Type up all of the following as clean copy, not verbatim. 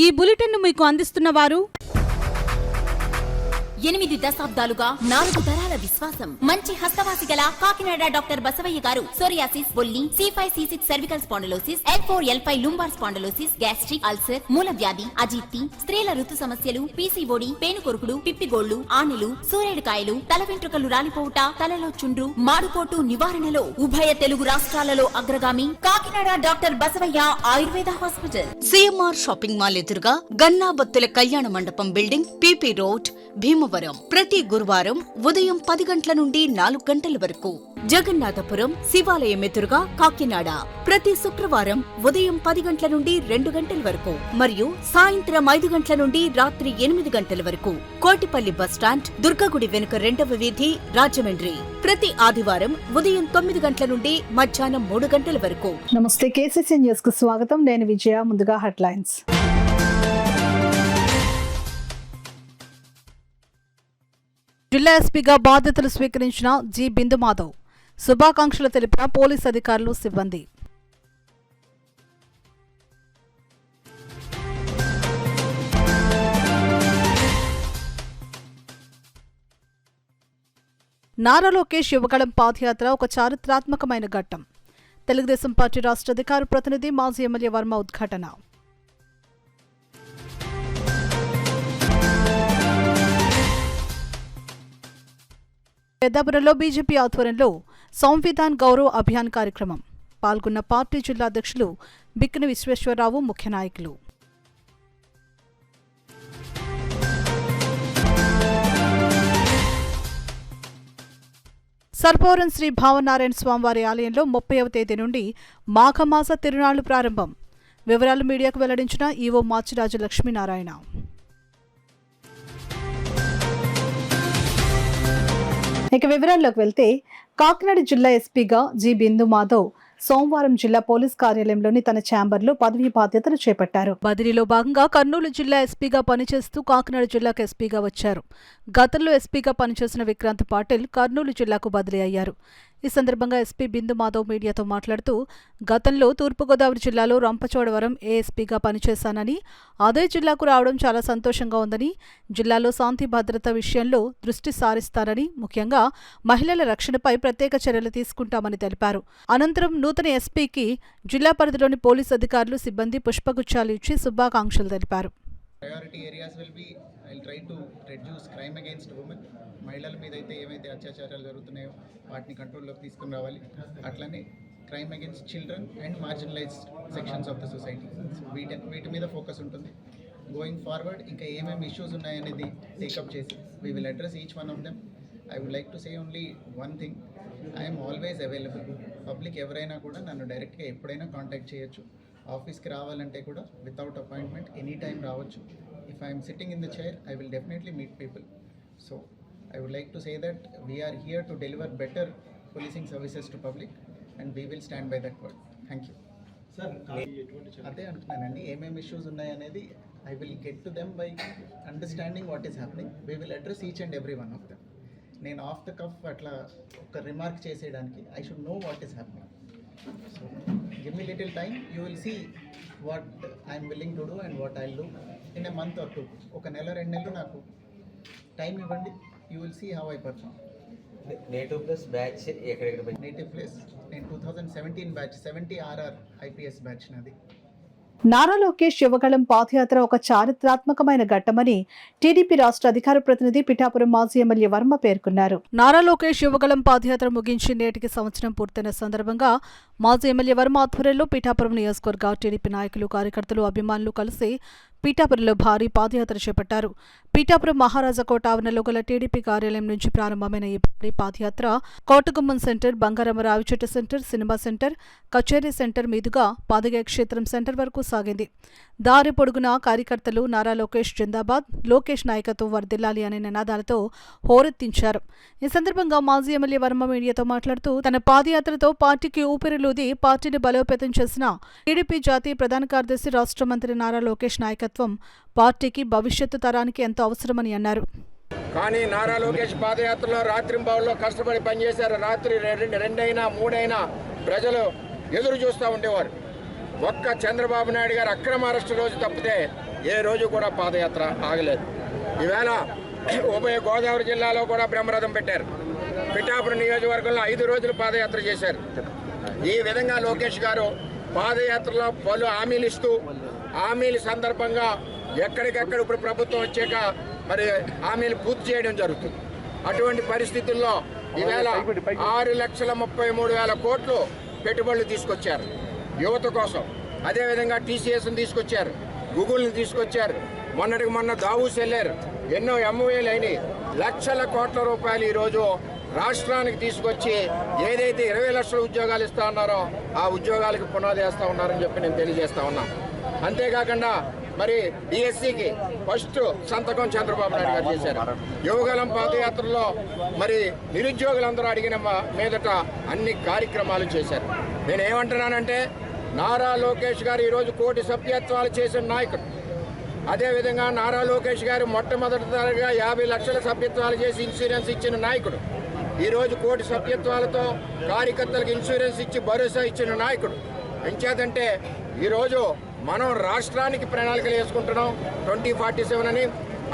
ఈ బులెటిన్ మీకు అందిస్తున్న వారు 8 దశాబ్దాలుగా 4 తరాల విశ్వాసం. మంచి హస్తవాసి గల కాకినాడ డాక్టర్ బసవయ్య గారు సోరియాసిస్, బొల్లి, C5, C6 cervical spondylosis, L4, L5 lumbar spondylosis, gastric ulcer, మూల వ్యాధి, అజీర్తి, స్త్రీల ఋతు సమస్యలు, PCOD, పేనుకొరుకుడు, పిప్పిగోళ్లు, ఆనెలు, సూరేడుకాయలు, తల వెంట్రుకలు రాలిపోవుట, తలలో చుండ్రు, మాడుకోటు నివారణలో ఉభయ తెలుగు రాష్ట్రాలలో అగ్రగామి Kakinada doctor Basavaiah Ayurveda hospital. CMR shopping mall ఎదురుగా గన్నాబత్తుల కళ్యాణ మండపం బిల్డింగ్, PP రోడ్, భీమవరం. ప్రతి గురువారం ఉదయం 10 గంటల నుండి 4 గంటల వరకు. జగన్నాథపురం శివాలయం ఎదురుగా కాకినాడ ప్రతి శుక్రవారం ఉదయం 10 గంటల నుండి 2 గంటల వరకు మరియు సాయంత్రం 5 గంటల నుండి రాత్రి 8 గంటల వరకు. కోటిపల్లి బస్టాండ్, దుర్గగుడి వెనుక 2వ వీధి, రాజమండ్రి. ప్రతి ఆదివారం ఉదయం 9 గంటల నుండి మధ్యాహ్నం 3 గంటల వరకు. నమస్తే, KCC న్యూస్ కు స్వాగతం. నేను విజయ. ముందుగా హెడ్లైన్స్. జిల్లా ఎస్పీగా బాధ్యతలు స్వీకరించిన జి. బిందు మాధవ్ శుభాకాంక్షలు తెలిపిన పోలీస్ అధికారులు, సిబ్బంది. నారా లోకేష్ యువగళం పాదయాత్ర ఒక చారిత్రాత్మకమైన ఘట్టం. తెలుగుదేశం పార్టీ రాష్ట్ర అధికార ప్రతినిధి మాజీ ఎమ్మెల్యే వర్మ ఉద్ఘాటన. పెద్దాపురంలో బీజేపీ ఆధ్వర్యంలో సంవిధాన్ గౌరవ్ అభియాన్ కార్యక్రమం. పాల్గొన్న పార్టీ జిల్లా అధ్యక్షులు బిక్కిన విశ్వేశ్వరరావు, ముఖ్య నాయకులు. సర్పవరం శ్రీ భావనారాయణ స్వామివారి ఆలయంలో 30వ తేదీ నుండి మాఘమాస తిరునాళ్లు ప్రారంభం. వివరాలు మీడియాకు వెల్లడించిన ఈవో మాచిరాజు లక్ష్మీనారాయణ. ఇక వివరాల్లోకి వెళ్తే, కాకినాడ జిల్లా ఎస్పీగా జి. బిందు మాధవ్ సోమవారం జిల్లా పోలీస్ కార్యాలయంలోని తన ఛాంబర్లో పదవీ బాధ్యతలు చేపట్టారు. బదిలీలో భాగంగా కర్నూలు జిల్లా ఎస్పీగా పనిచేస్తూ కాకినాడ జిల్లాకు ఎస్పీగా వచ్చారు. గతంలో ఎస్పీగా పనిచేసిన విక్రాంత్ పాటిల్ కర్నూలు జిల్లాకు బదిలీ అయ్యారు. ఈ సందర్భంగా ఎస్పీ బిందు మాధవ్ మీడియాతో మాట్లాడుతూ, గతంలో తూర్పుగోదావరి జిల్లాలో రంపచోడవరం ఏఎస్పీగా పనిచేశానని, అదే జిల్లాకు రావడం చాలా సంతోషంగా ఉందని, జిల్లాలో శాంతి భద్రత విషయంలో దృష్టి సారిస్తారని, ముఖ్యంగా మహిళల రక్షణపై ప్రత్యేక చర్యలు తీసుకుంటామని తెలిపారు. అనంతరం నూతన ఎస్పీకి జిల్లా పరిధిలోని పోలీసు అధికారులు, సిబ్బంది పుష్పగుచ్చాలు ఇచ్చి శుభాకాంక్షలు తెలిపారు. మహిళల మీద అయితే ఏవైతే అత్యాచారాలు జరుగుతున్నాయో వాటిని కంట్రోల్లోకి తీసుకుని రావాలి. అట్లనే crime against children and marginalised sections of the society, వీటి మీద ఫోకస్ ఉంటుంది. గోయింగ్ ఫార్వర్డ్ ఇంకా ఏమేమి ఇష్యూస్ ఉన్నాయనేది టేకప్ చేసి we will address each one of them. I would like to say only one thing, I'm always available. Public ఎవరైనా కూడా నన్ను డైరెక్ట్గా ఎప్పుడైనా కాంటాక్ట్ చేయొచ్చు. ఆఫీస్కి రావాలంటే కూడా వితౌట్ అపాయింట్మెంట్ ఎనీ టైం రావచ్చు. If I'm sitting in the chair I will definitely meet people. So I would like to say that we are here to deliver better policing services to public and we will stand by that word. Thank you. Sir, అదే అంటున్నానండి, ఏమేమి issues ఉన్నాయనేది I will get to them by understanding what is happening. We will address each and every one of them. నేను of the cough అట్లా ఒక remark చేసేయడానికి I should know what is happening. So give me little time, you will see what I am willing to do and what I'll do in a month or two. ఒక నెల 2 నెలలు నాకు time ఇవ్వండి. You will see how I perform. Native Plus batch ఎక్కడెక్కడ? Native Plus నేను 2017 batch 70 RR IPS batch నాది. నారా లోకేష్ యువగళం పాదయాత్ర ఒక చారిత్రాత్మకమైన ఘట్టమని టీడీపీ రాష్ట్ర అధికార ప్రతినిధి పిఠాపురం మాజీ ఎమ్మెల్యే వర్మ పేర్కొన్నారు. నారా లోకేష్ యువగళం పాదయాత్ర ముగించి నేటికి సంవత్సరం పూర్తయిన సందర్భంగా మాజీ ఎమ్మెల్యే వర్మ ఆధ్వర్యంలో పిఠాపురం నియోజకవర్గ టీడీపీ నాయకులు, కార్యకర్తలు, అభిమానులు కలిసి పీఠాపురంలో భారీ పాదయాత్ర చేపట్టారు. పీఠాపురం మహారాజాకోట ఆవరణలో గల టీడీపీ కార్యాలయం నుంచి ప్రారంభమైన ఈ భారీ padayatra Kotagummam centre, Bangaramma Ravichetta centre, cinema centre, Kacheri centre మీదుగా పాదగయ క్షేత్రం సెంటర్ వరకు సాగింది. దారి పొడుగున కార్యకర్తలు నారా లోకేష్ జిందాబాద్, లోకేష్ నాయకత్వం వర్ధిల్లాలి అనే నినాదాలతో హోరెత్తించారు. ఈ సందర్భంగా మాజీ ఎమ్మెల్యే వర్మ మీడియాతో మాట్లాడుతూ, తన పాదయాత్రతో పార్టీకి ఊపిరిలూది పార్టీని బలోపేతం చేసిన టీడీపీ జాతీయ ప్రధాన కార్యదర్శి, రాష్ట్ర మంత్రి నారా లోకేష్ నాయకత్వం పార్టీకి, భవిష్యత్తు తరానికి ఎంతో అవసరమని అన్నారు. కానీ నారా లోకేష్ పాదయాత్రలో రాత్రింబావుల్లో కష్టపడి పనిచేశారు. రాత్రి 2 అయినా 3 అయినా ప్రజలు ఎదురు చూస్తూ ఉండేవారు. ఒక్క చంద్రబాబు నాయుడు గారు అక్రమ అరెస్టు రోజు తప్పితే ఏ రోజు కూడా పాదయాత్ర ఆగలేదు. ఈవేళ ఉభయ గోదావరి జిల్లాలో కూడా బ్రహ్మరథం పెట్టారు. పిఠాపురం నియోజకవర్గంలో 5 రోజులు పాదయాత్ర చేశారు. ఈ విధంగా లోకేష్ గారు పాదయాత్రలో పలు హామీలు ఇస్తూ హామీల సందర్భంగా ఎక్కడికెక్కడ ఇప్పుడు ప్రభుత్వం వచ్చాక మరి హామీలు పూర్తి చేయడం జరుగుతుంది. అటువంటి పరిస్థితుల్లో ఈవేళ 6,33,000 కోట్లు పెట్టుబడులు తీసుకొచ్చారు యువత కోసం. అదేవిధంగా TCSని తీసుకొచ్చారు, గూగుల్ని తీసుకొచ్చారు, మొన్నటికి మొన్న దావూస్ వెళ్ళారు, ఎన్నో MOAలు అయినాయి. లక్షల కోట్ల రూపాయలు ఈరోజు రాష్ట్రానికి తీసుకొచ్చి ఏదైతే 20 లక్షల ఉద్యోగాలు ఇస్తా ఉన్నారో ఆ ఉద్యోగాలకు పునాది వేస్తూ ఉన్నారని చెప్పి నేను తెలియజేస్తా ఉన్నాను. అంతేకాకుండా మరి DSCకి ఫస్ట్ సంతకం చంద్రబాబు నాయుడు గారు చేశారు. యువగలం పాదయాత్రలో మరి నిరుద్యోగులందరూ అడిగిన మీదట అన్ని కార్యక్రమాలు చేశారు. నేనేమంటున్నానంటే నారా లోకేష్ గారు ఈరోజు 1 కోటి సభ్యత్వాలు చేసిన నాయకుడు. అదేవిధంగా నారా లోకేష్ గారు మొట్టమొదటిసారిగా 50 లక్షల సభ్యత్వాలు చేసి ఇన్సూరెన్స్ ఇచ్చిన నాయకుడు. ఈరోజు 1 కోటి సభ్యత్వాలతో కార్యకర్తలకు ఇన్సూరెన్స్ ఇచ్చి భరోసా ఇచ్చిన నాయకుడు. ఎంచేతంటే ఈరోజు మనం రాష్ట్రానికి ప్రణాళికలు వేసుకుంటున్నాం 2047 అని.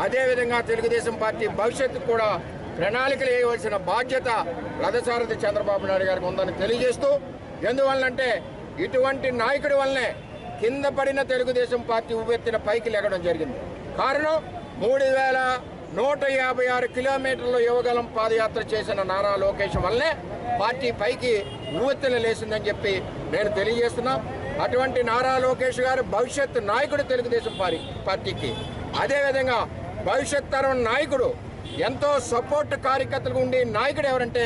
అదేవిధంగా తెలుగుదేశం పార్టీ భవిష్యత్తుకు కూడా ప్రణాళికలు వేయవలసిన బాధ్యత రథసారథి చంద్రబాబు నాయుడు గారికి ఉందని తెలియజేస్తూ, ఎందువల్లంటే ఇటువంటి నాయకుడి వల్లనే కింద పడిన తెలుగుదేశం పార్టీ ఉవ్వెత్తిన పైకి లెగడం జరిగింది. కారణం 3,156 కిలోమీటర్లు యువగలం పాదయాత్ర చేసిన నారా లోకేష్ వల్లే పార్టీ పైకి ఉవ్వెత్తిన లేసిందని చెప్పి నేను తెలియజేస్తున్నా. అటువంటి నారా లోకేష్ గారు భవిష్యత్ నాయకుడు తెలుగుదేశం పార్టీకి. అదేవిధంగా భవిష్యత్ తరం నాయకుడు, ఎంతో సపోర్ట్ కార్యకర్తలకు ఉండే నాయకుడు ఎవరంటే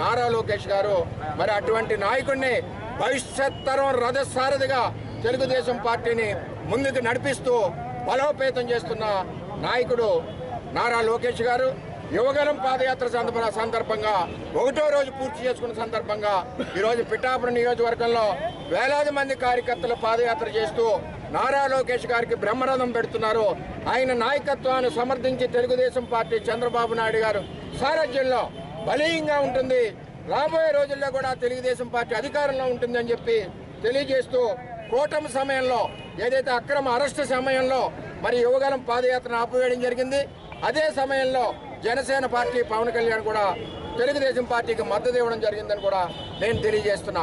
నారా లోకేష్ గారు. మరి అటువంటి నాయకుడిని భవిష్యత్ తరం రథసారథిగా తెలుగుదేశం పార్టీని ముందుకు నడిపిస్తూ బలోపేతం చేస్తున్న నాయకుడు నారా లోకేష్ గారు. యువగలం పాదయాత్ర సందర్భంగా 1వ రోజు పూర్తి చేసుకున్న సందర్భంగా ఈరోజు పిఠాపురం నియోజకవర్గంలో వేలాది మంది కార్యకర్తలు పాదయాత్ర చేస్తూ నారా లోకేష్ గారికి బ్రహ్మరథం పెడుతున్నారు. ఆయన నాయకత్వాన్ని సమర్థించి తెలుగుదేశం పార్టీ చంద్రబాబు నాయుడు గారు సారథ్యంలో బలీయంగా ఉంటుంది. రాబోయే రోజుల్లో కూడా తెలుగుదేశం పార్టీ అధికారంలో ఉంటుందని చెప్పి తెలియజేస్తూ, కూటమి సమయంలో ఏదైతే అక్రమ అరెస్టు సమయంలో మరి యువగలం పాదయాత్రను ఆపివేయడం జరిగింది. అదే సమయంలో జనసేన పార్టీ పవన్ కళ్యాణ్ కూడా తెలుగుదేశం పార్టీకి మద్దతు ఇవ్వడం జరిగిందని కూడా నేను తెలియజేస్తున్నా.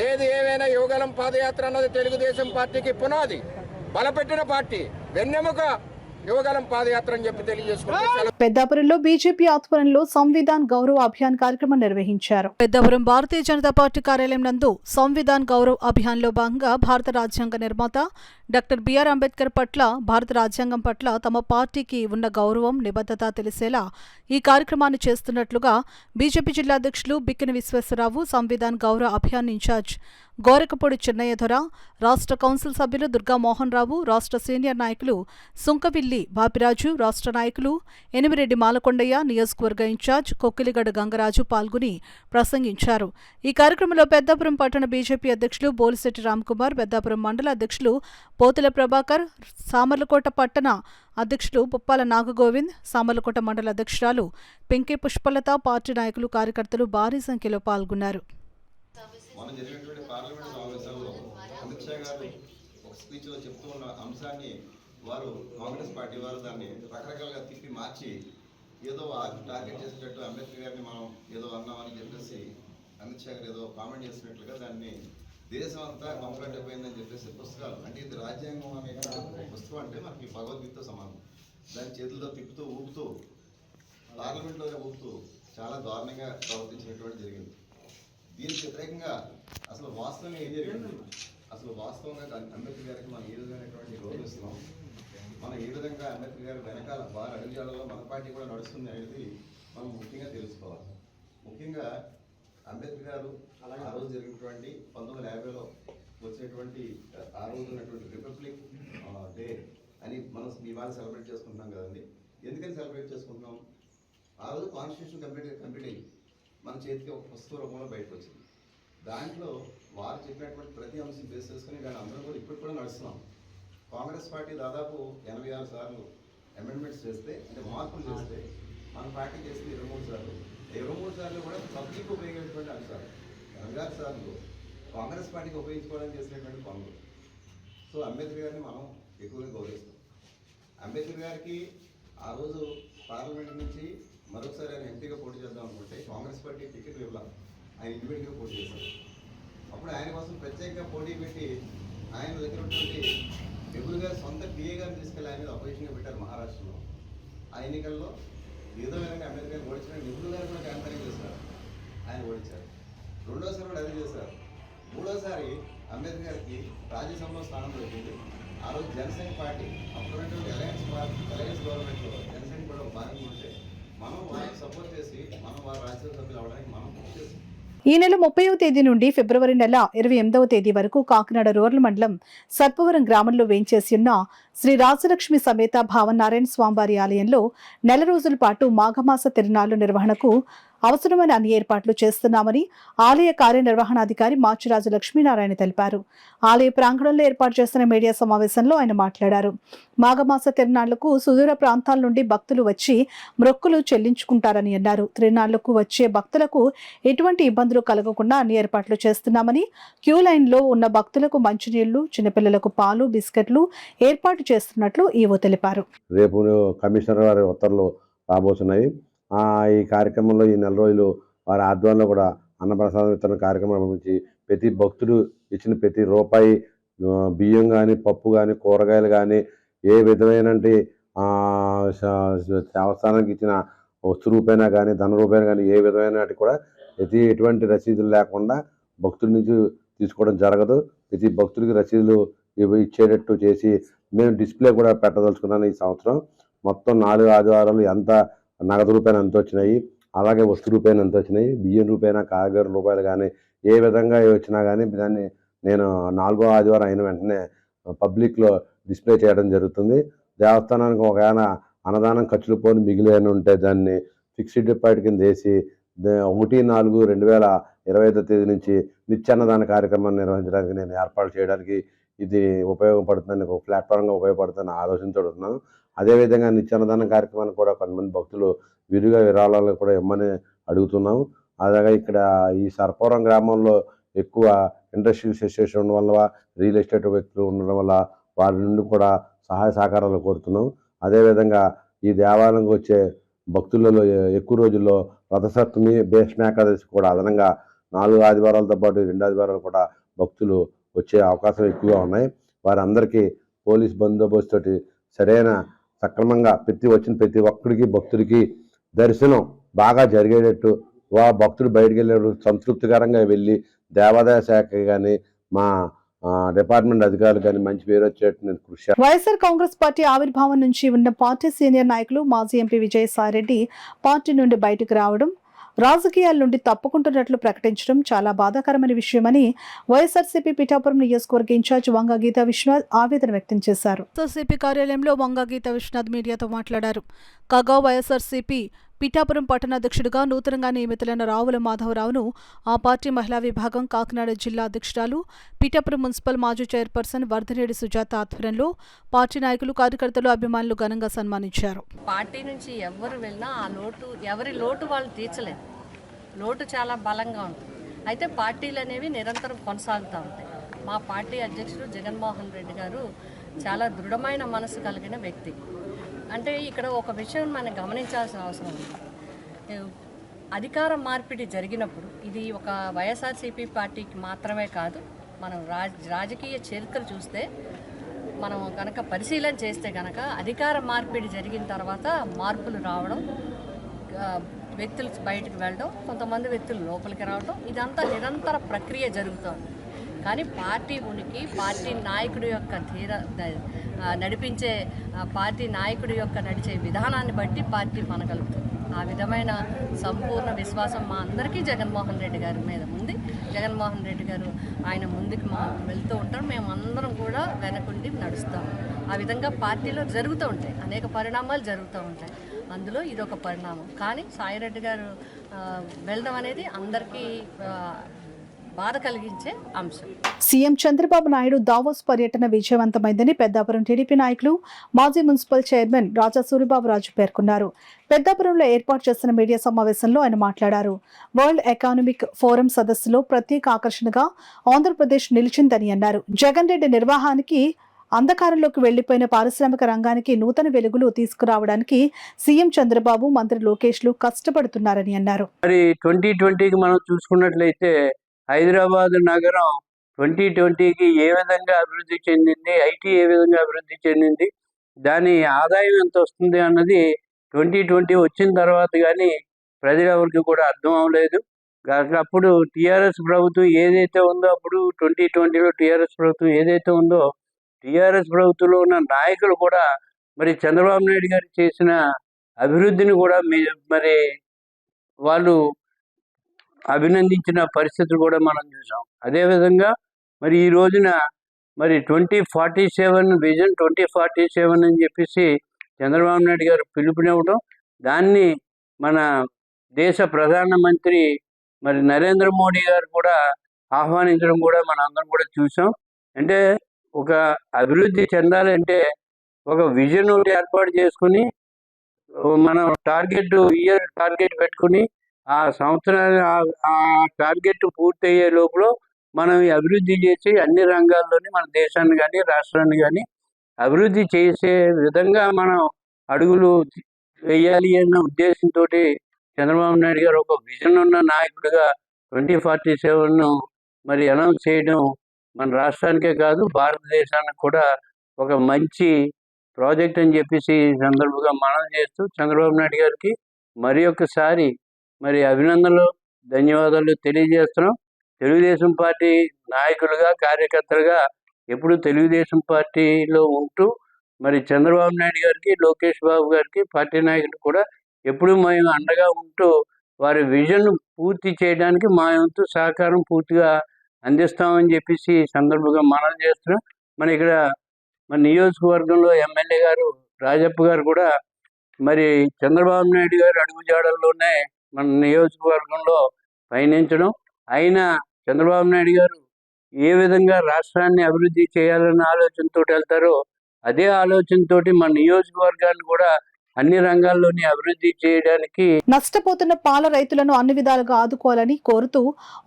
ఏది ఏమైనా యువగలం పాదయాత్ర అన్నది తెలుగుదేశం పార్టీకి పునాది, బలపెట్టిన పార్టీ, వెన్నెముక యువగలం పాదయాత్ర అని చెప్పి తెలియజేసుకుంటున్నాను. పెద్దాపురంలో బీజేపీ ఆధ్వర్యంలో సంవిధాన్ గౌరవ్ అభియాన్ కార్యక్రమం నిర్వహించారు. పెద్దపురం భారతీయ జనతా పార్టీ కార్యాలయం నందు సంవిధాన్ గౌరవ్ అభియాన్లో భాగంగా భారత రాజ్యాంగ నిర్మాత డాక్టర్ బిఆర్ అంబేద్కర్ పట్ల, భారత రాజ్యాంగం పట్ల తమ పార్టీకి ఉన్న గౌరవం, నిబద్ధత తెలిసేలా ఈ కార్యక్రమాన్ని చేస్తున్నట్లుగా బీజేపీ జిల్లా అధ్యక్షులు బిక్కిన విశ్వేశ్వరరావు, సంవిధాన్ గౌరవ్ అభియాన్ ఇన్ఛార్జ్ గోరకపూడి చిన్నయ్య దొర, రాష్ట్ర కౌన్సిల్ సభ్యులు దుర్గా మోహన్ రావు, రాష్ట్ర సీనియర్ నాయకులు సుంకవిల్లి బాపిరాజు, రాష్ట్ర నాయకులు ఎనిమిరెడ్డి మాలకొండయ్య, నియోజకవర్గ ఇన్ఛార్జ్ కొక్కిలిగడ్డ గంగరాజు పాల్గొని ప్రసంగించారు. ఈ కార్యక్రమంలో పెద్దాపురం పట్టణ బీజేపీ అధ్యక్షులు బోలిశెట్టి రామ్కుమార్, పెద్దాపురం మండల అధ్యక్షులు పోతుల ప్రభాకర్, సామర్లకోట పట్టణ అధ్యక్షులు పుప్పాల నాగగోవింద్, సామర్లకోట మండల అధ్యక్షురాలు పెంకే పుష్పలత, పార్టీ నాయకులు, కార్యకర్తలు భారీ సంఖ్యలో పాల్గొన్నారు. మనం జరిగినటువంటి పార్లమెంట్ సమావేశాల్లో అమిత్ షా గారు ఒక స్పీచ్లో చెప్తూ ఉన్న అంశాన్ని వారు కాంగ్రెస్ పార్టీ వారు దాన్ని రకరకాలుగా తిప్పి మార్చి ఏదో టార్గెట్ చేసేటట్టు అంబేద్కర్ గారిని మనం ఏదో అన్నామని చెప్పేసి అమిత్ షా గారు ఏదో కామెంట్ చేసినట్లుగా దాన్ని దేశం అంతా కంప్లైంట్ అయిపోయిందని చెప్పేసి పుస్తకాలు, అంటే ఇది రాజ్యాంగం అనే పుస్తకం అంటే మనకి భగవద్గీతతో సమానం, దాని చేతులతో తిప్పుతూ ఊపుతూ పార్లమెంట్లోనే ఊపుతూ చాలా దారుణంగా ప్రవర్తించినటువంటి జరిగింది. దీనికి వ్యతిరేకంగా అసలు వాస్తవంగా ఏం జరిగింది, అసలు వాస్తవంగా అంబేద్కర్ గారికి మనం ఏ విధమైనటువంటి గౌరవిస్తున్నాం, మనం ఏ విధంగా అంబేద్కర్ గారి వెనకాల వారి అడుగుజాడలో మన పార్టీ కూడా నడుస్తుంది అనేది మనం ముఖ్యంగా తెలుసుకోవాలి. ముఖ్యంగా అంబేద్కర్ గారు ఆ రోజు జరిగినటువంటి 1950లో వచ్చినటువంటి ఆ రోజు ఉన్నటువంటి రిపబ్లిక్ డే అని మనం ఇవాళ సెలబ్రేట్ చేసుకుంటున్నాం కదండి. ఎందుకని సెలబ్రేట్ చేసుకుంటున్నాం? ఆ రోజు కాన్స్టిట్యూషన్ కంప్లీట్ అయ్యి మన చేతికి ఒక పుస్తక రూపంలో బయటకు వచ్చింది. దాంట్లో వారు చెప్పినటువంటి ప్రతి అంశం బేస్ చేసుకుని దాన్ని అందరం కూడా ఇప్పటికి కూడా నడుస్తున్నాం. కాంగ్రెస్ పార్టీ దాదాపు 86 సార్లు అమెండ్మెంట్స్ చేస్తే, అంటే మార్పులు చేస్తే, మన పార్టీ చేసింది 23 సార్లు. 23 సార్లు కూడా పబ్లిక్ ఉపయోగించేటువంటి అంశాలు. 86 సార్లు కాంగ్రెస్ పార్టీకి ఉపయోగించుకోవడానికి చేసినటువంటి పనులు. సో అంబేద్కర్ గారిని మనం ఎక్కువగా గౌరవిస్తాం. అంబేద్కర్ గారికి ఆ రోజు పార్లమెంట్ నుంచి మరొకసారి ఆయన ఎంపీగా పోటీ చేద్దాం అనుకుంటే కాంగ్రెస్ పార్టీ టికెట్ ఇవ్వాలి, ఆయన ఇండిపెండెంట్గా పోటీ చేశారు. అప్పుడు ఆయన కోసం ప్రత్యేకంగా పోటీ పెట్టి ఆయన దగ్గర ఉన్నటువంటి నెహ్రూ గారు సొంత పిఏ గారిని తీసుకెళ్ళి ఆయన మీద అపోజిషన్గా పెట్టారు మహారాష్ట్రలో. ఆ ఎన్నికల్లో ఏదో విధంగా అంబేద్కర్ గారిని ఓడించిన నెహ్రూ గారు కూడా క్యాంపెయినింగ్ చేశారు, ఆయన ఓడించారు. రెండోసారి కూడా అదే చేశారు. మూడోసారి అంబేద్కర్ గారికి రాజ్యసభలో స్థానం దొరికింది. ఆ రోజు జనసేన పార్టీ అప్పుడున్నటువంటి అలయన్స్ గవర్నమెంట్లో జనసేన కూడా ఒక భాగంగా ఉంటే మనం వారికి సపోర్ట్ చేసి మనం వారి రాజ్యసభ సభ్యులు అవడానికి మనం కృషి చేస్తాం. ఈ నెల 30వ తేదీ నుండి ఫిబ్రవరి నెల 28వ తేదీ వరకు కాకినాడ రూరల్ మండలం సర్పవరం గ్రామంలో వేంచేసి ఉన్న శ్రీ రాజలక్ష్మి సమేత భావనారాయణ స్వామివారి ఆలయంలో నెల రోజుల పాటు మాఘమాస తిరునాళ్ల నిర్వహణకు అవసరమైన అన్ని ఏర్పాట్లు చేస్తున్నామని ఆలయ కార్యనిర్వహణాధికారి మాచిరాజు లక్ష్మీనారాయణ తెలిపారు. ఆలయ ప్రాంగణంలో ఏర్పాటు చేసిన మీడియా సమావేశంలో ఆయన మాట్లాడారు. మాఘమాస తిరునాళ్లకు సుదూర ప్రాంతాల నుండి భక్తులు వచ్చి మొక్కులు చెల్లించుకుంటారని అన్నారు. తిరునాళ్లకు వచ్చే భక్తులకు ఎటువంటి ఇబ్బందులు కలగకుండా అన్ని ఏర్పాట్లు చేస్తున్నామని, క్యూ లైన్లో ఉన్న భక్తులకు మంచినీళ్లు, చిన్నపిల్లలకు పాలు, బిస్కెట్లు ఏర్పాటు చేస్తున్నట్లు ఈవో తెలిపారు. రేపు కమిషనర్ వారి ఉత్తర్వులు రాబోతున్నాయి. ఈ కార్యక్రమంలో ఈ నెల రోజులు వారి ఆధ్వర్యంలో కూడా అన్నప్రసాదం వితరణ కార్యక్రమం నుంచి ప్రతి భక్తుడు ఇచ్చిన ప్రతి రూపాయి బియ్యం కానీ, పప్పు కానీ, కూరగాయలు కానీ, ఏ విధమైన దేవస్థానానికి ఇచ్చిన వస్తు రూపైనా కానీ, ధన రూపైనా కానీ, ఏ విధమైన కూడా ఎటువంటి రసీదులు లేకుండా భక్తుల నుంచి తీసుకోవడం జరగదు. ప్రతి భక్తుడికి రసీదులు ఇచ్చేటట్టు చేసి మేము డిస్ప్లే కూడా పెట్టదలుచుకున్నాను. ఈ సంవత్సరం మొత్తం 4 ఆదివారాలు ఎంత నగదు రూపాయలు ఎంత వచ్చినాయి, అలాగే వస్తు రూపాయలు ఎంత వచ్చినాయి, బియ్యం రూపాయలు, కాయగూర రూపాయలు కానీ ఏ విధంగా వచ్చినా కానీ దాన్ని నేను 4వ ఆదివారం అయిన వెంటనే పబ్లిక్లో డిస్ప్లే చేయడం జరుగుతుంది. దేవస్థానానికి ఒకవేళ అన్నదానం ఖర్చులు పోని మిగిలిన ఉంటే దాన్ని ఫిక్స్డ్ డిపాజిట్ కింద వేసి 1/4/2025 తేదీ నుంచి నిత్యాన్నదాన కార్యక్రమాన్ని నిర్వహించడానికి నేను ఏర్పాటు చేయడానికి ఇది ఉపయోగపడుతుందని, ఒక ప్లాట్ఫామ్గా ఉపయోగపడుతుందని ఆలోచించుతున్నాను. అదేవిధంగా నిత్యాన్నదాన కార్యక్రమాన్ని కూడా కొంతమంది భక్తులు విరిగా విరాళాలు కూడా ఇవ్వమని అడుగుతున్నాము. అలాగే ఇక్కడ ఈ సర్పవరం గ్రామంలో ఎక్కువ ఇండస్ట్రియల్ సిచ్యువేషన్ ఉండడం వల్ల, రియల్ ఎస్టేట్ వ్యక్తులు ఉండడం వల్ల వారి నుండి కూడా సహాయ సహకారాలు కోరుతున్నాం. అదేవిధంగా ఈ దేవాలయంకి వచ్చే భక్తులలో ఎక్కువ రోజుల్లో రథసప్తమి, భీష్మ ఏకాదశి కూడా అదనంగా 4 ఆదివారాలతో పాటు 2 ఆదివారాలు కూడా భక్తులు వచ్చే అవకాశం ఎక్కువగా ఉన్నాయి. వారందరికీ పోలీస్ బందోబస్తు తోటి సరైన సక్రమంగా వచ్చిన ప్రతి ఒక్కరికి భక్తుడికి దర్శనం బాగా జరిగేటట్టు, భక్తుడు బయటికి వెళ్ళేటప్పుడు సంతృప్తికరంగా వెళ్ళి దేవాదాయ శాఖ కానీ, మా డిపార్ట్మెంట్ అధికారులు కానీ మంచి పేరు వచ్చేట్టు నేను కృషి చేస్తాను. వైఎస్ఆర్ కాంగ్రెస్ పార్టీ ఆవిర్భావం నుంచి ఉన్న పార్టీ సీనియర్ నాయకులు మాజీ ఎంపీ విజయసాయిరెడ్డి పార్టీ నుండి బయటకు రావడం, రాజకీయాల నుండి తప్పుకుంటున్నట్లు ప్రకటించడం చాలా బాధాకరమైన విషయమని వైఎస్ఆర్సీపీ పిఠాపురం నియోజకవర్గ ఇన్ఛార్జ్ వంగ గీతా విశ్వనాథ్ ఆవేదన వ్యక్తం చేశారు. వైఎస్ఆర్సీపీ కార్యాలయంలో వంగ గీతా విశ్వనాథ్ మీడియాతో మాట్లాడారు. కాగా వైఎస్ఆర్సీపీ పిఠాపురం పట్టణాధ్యక్షుడిగా నూతనంగా నియమితులైన రావుల మాధవరావును ఆ పార్టీ మహిళా విభాగం కాకినాడ జిల్లా అధ్యక్షురాలు, పిఠాపురం మున్సిపల్ మాజీ చైర్పర్సన్ వర్ధనేడి సుజాత ఆధ్వర్యంలో పార్టీ నాయకులు, కార్యకర్తలు, అభిమానులు ఘనంగా సన్మానించారు. పార్టీ నుంచి ఎవరు వెళ్ళినా ఆ లోటు, ఎవరి లోటు వాళ్ళు తీర్చలేదు. లోటు చాలా బలంగా ఉంటుంది. అయితే పార్టీలు అనేవి నిరంతరం కొనసాగుతూ ఉంటాయి. మా పార్టీ అధ్యక్షుడు జగన్మోహన్ రెడ్డి గారు చాలా దృఢమైన మనసు కలిగిన వ్యక్తి. అంటే ఇక్కడ ఒక విషయం మనం గమనించాల్సిన అవసరం ఉంది. అధికార మార్పిడి జరిగినప్పుడు ఇది ఒక వైఎస్ఆర్సీపీ పార్టీకి మాత్రమే కాదు, మనం రాజకీయ చరిత్ర చూస్తే, మనం కనుక పరిశీలన చేస్తే కనుక అధికార మార్పిడి జరిగిన తర్వాత మార్పులు రావడం, వ్యక్తులు బయటకు వెళ్ళడం, కొంతమంది వ్యక్తులు లోపలికి రావడం, ఇదంతా నిరంతర ప్రక్రియ జరుగుతుంది. కానీ పార్టీ ఉనికి, పార్టీ నాయకుడి యొక్క నడిపించే పార్టీ నాయకుడి యొక్క నడిచే విధానాన్ని బట్టి పార్టీ మనగలుగుతుంది. ఆ విధమైన సంపూర్ణ విశ్వాసం మా అందరికీ జగన్మోహన్ రెడ్డి గారి మీద ఉంది. జగన్మోహన్ రెడ్డి గారు ఆయన ముందుకు వెళ్తూ ఉంటారు, మేము అందరం కూడా వెనకుండి నడుస్తాము. ఆ విధంగా పార్టీలో జరుగుతూ ఉంటాయి, అనేక పరిణామాలు జరుగుతూ ఉంటాయి. అందులో ఇదొక పరిణామం. కానీ సాయిరెడ్డి గారు వెళ్ళడం అనేది అందరికీ బాధ కలిగించే అంశం. సీఎం చంద్రబాబు నాయుడు దావోస్ పర్యటన విజయవంతమైందని పెద్దాపురం టీడీపీ నాయకులు, మాజీ మున్సిపల్ చైర్మన్ రాజా సూరిబాబురాజు పేర్కొన్నారు. పెద్దాపురంలో ఏర్పాటు చేసిన మీడియా సమావేశంలో ఆయన మాట్లాడారు. వరల్డ్ ఎకనామిక్ ఫోరం సదస్సులో ప్రత్యేక ఆకర్షణగా ఆంధ్రప్రదేశ్ నిలిచిందని అన్నారు. జగన్ రెడ్డి నిర్వాహానికి అంధకారంలోకి వెళ్లిపోయిన పారిశ్రామిక రంగానికి నూతన వెలుగులు తీసుకురావడానికి సీఎం చంద్రబాబు, మంత్రి లోకేష్లు కష్టపడుతున్నారని అన్నారు. మరి 2020కి మనం చూసుకున్నట్లయితే హైదరాబాద్ నగరం 2020కి ఏ విధంగా అభివృద్ధి చెందింది, ఐటీ ఏ విధంగా అభివృద్ధి చెందింది, దాని ఆదాయం ఎంత వస్తుంది అన్నది 2020 వచ్చిన తర్వాత కానీ ప్రజలెవరికి కూడా అర్థం అవ్వలేదు. అప్పుడు టీఆర్ఎస్ ప్రభుత్వం ఏదైతే ఉందో, అప్పుడు 2020లో టీఆర్ఎస్ ప్రభుత్వం ఏదైతే ఉందో, టీఆర్ఎస్ ప్రభుత్వంలో ఉన్న నాయకులు కూడా మరి చంద్రబాబు నాయుడు గారు చేసిన అభివృద్ధిని కూడా మరి వాళ్ళు అభినందించిన పరిస్థితులు కూడా మనం చూసాం. అదేవిధంగా మరి ఈ రోజున మరి 2047 విజన్ 2047 అని చెప్పేసి చంద్రబాబు నాయుడు గారు పిలుపునివ్వడం, దాన్ని మన దేశ ప్రధానమంత్రి మరి నరేంద్ర మోడీ గారు కూడా ఆహ్వానించడం కూడా మనం అందరం కూడా చూసాం. అంటే ఒక అభివృద్ధి చెందాలంటే ఒక విజన్ ఒకటి ఏర్పాటు చేసుకుని మనం ఇయర్ టార్గెట్ పెట్టుకుని ఆ సంవత్సరాన్ని ఆ టార్గెట్ పూర్తయ్యే లోపల మనం ఈ అభివృద్ధి చేసి అన్ని రంగాల్లోని మన దేశాన్ని కానీ రాష్ట్రాన్ని కానీ అభివృద్ధి చేసే విధంగా మనం అడుగులు వేయాలి అన్న ఉద్దేశంతో చంద్రబాబు నాయుడు గారు ఒక విజన్ ఉన్న నాయకుడిగా 2047ను మరి అనౌన్స్ చేయడం మన రాష్ట్రానికే కాదు భారతదేశానికి కూడా ఒక మంచి ప్రాజెక్ట్ అని చెప్పేసి ఈ సందర్భంగా మనం చేస్తూ చంద్రబాబు నాయుడు గారికి మరి ఒక్కసారి మరి అభినందనలు, ధన్యవాదాలు తెలియజేస్తున్నాం. తెలుగుదేశం పార్టీ నాయకులుగా, కార్యకర్తలుగా ఎప్పుడు తెలుగుదేశం పార్టీలో ఉంటూ మరి చంద్రబాబు నాయుడు గారికి, లోకేష్ బాబు గారికి, పార్టీ నాయకులు కూడా ఎప్పుడు మేము అండగా ఉంటూ వారి విజన్ పూర్తి చేయడానికి మా వంతు సహకారం పూర్తిగా అందిస్తామని చెప్పేసి ఈ సందర్భంగా మనం చేస్తున్నాం. మన ఇక్కడ మన నియోజకవర్గంలో ఎమ్మెల్యే గారు రాజప్ప గారు కూడా మరి చంద్రబాబు నాయుడు గారు అడుగుజాడల్లోనే మన నియోజకవర్గంలో పయనించడం, అయినా చంద్రబాబు నాయుడు గారు ఏ విధంగా రాష్ట్రాన్ని అభివృద్ధి చేయాలన్న ఆలోచనతో వెళ్తారో అదే ఆలోచనతో మన నియోజకవర్గాన్ని కూడా అన్ని రంగాల్లోని అభివృద్ధి చేయడానికి నష్టపోతున్న పాల రైతులను అన్ని విధాలుగా ఆదుకోవాలని కోరుతూ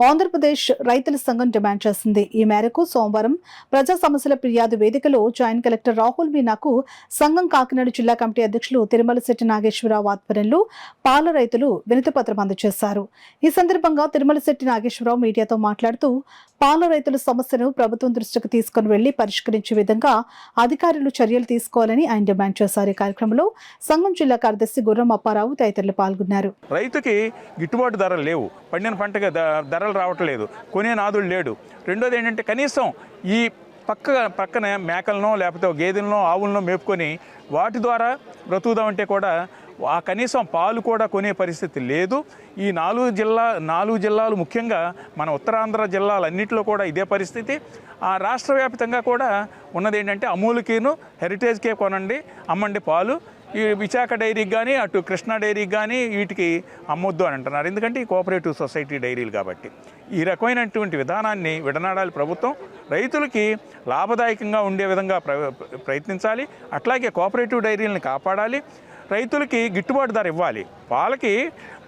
ఆంధ్రప్రదేశ్ రైతుల సంఘం డిమాండ్ చేసింది. ఈ మేరకు సోమవారం ప్రజా సమస్యల ఫిర్యాదు వేదికలో జాయింట్ కలెక్టర్ రాహుల్ మీనాకు సంఘం కాకినాడ జిల్లా కమిటీ అధ్యక్షులు తిరుమలశెట్టి నాగేశ్వరరావు ఆధ్వర్యంలో పాల రైతులు వినతిపత్రం అందజేశారు. ఈ సందర్భంగా తిరుమలశెట్టి నాగేశ్వరరావు మీడియాతో మాట్లాడుతూ పాల రైతుల సమస్యను ప్రభుత్వం దృష్టికి తీసుకుని వెళ్లి పరిష్కరించే విధంగా అధికారులు చర్యలు తీసుకోవాలని ఆయన డిమాండ్ చేశారు. ఈ కార్యక్రమంలో సంఘం జిల్లా కార్యదర్శి గుర్రం అప్పారావు తదితరులు పాల్గొన్నారు. రైతుకి గిట్టుబాటు ధరలు లేవు, పండిన పంటకి ధరలు రావట్లేదు, కొనే నాదుడు లేడు. రెండోది ఏంటంటే కనీసం ఈ పక్కన మేకలను లేకపోతే గేదెలను ఆవులను మేపుకొని వాటి ద్వారా బ్రతుకుదామంటే కూడా ఆ కనీసం పాలు కూడా కొనే పరిస్థితి లేదు. ఈ 4 జిల్లాలు ముఖ్యంగా మన ఉత్తరాంధ్ర జిల్లాలన్నింటిలో కూడా ఇదే పరిస్థితి. ఆ రాష్ట్ర వ్యాప్తంగా కూడా ఉన్నది ఏంటంటే అమూల్కిను హెరిటేజ్కే కొనండి, అమ్మండి పాలు. ఈ విశాఖ డైరీకి కానీ అటు కృష్ణా డైరీకి కానీ వీటికి అమ్మొద్దు అని అంటున్నారు. ఎందుకంటే ఈ కోఆపరేటివ్ సొసైటీ డైరీలు కాబట్టి. ఈ రకమైనటువంటి విధానాన్ని విడనాడాలి ప్రభుత్వం. రైతులకి లాభదాయకంగా ఉండే విధంగా ప్రయత్నించాలి. అట్లాగే కోఆపరేటివ్ డైరీలను కాపాడాలి. రైతులకి గిట్టుబాటు ధర ఇవ్వాలి. పాలకి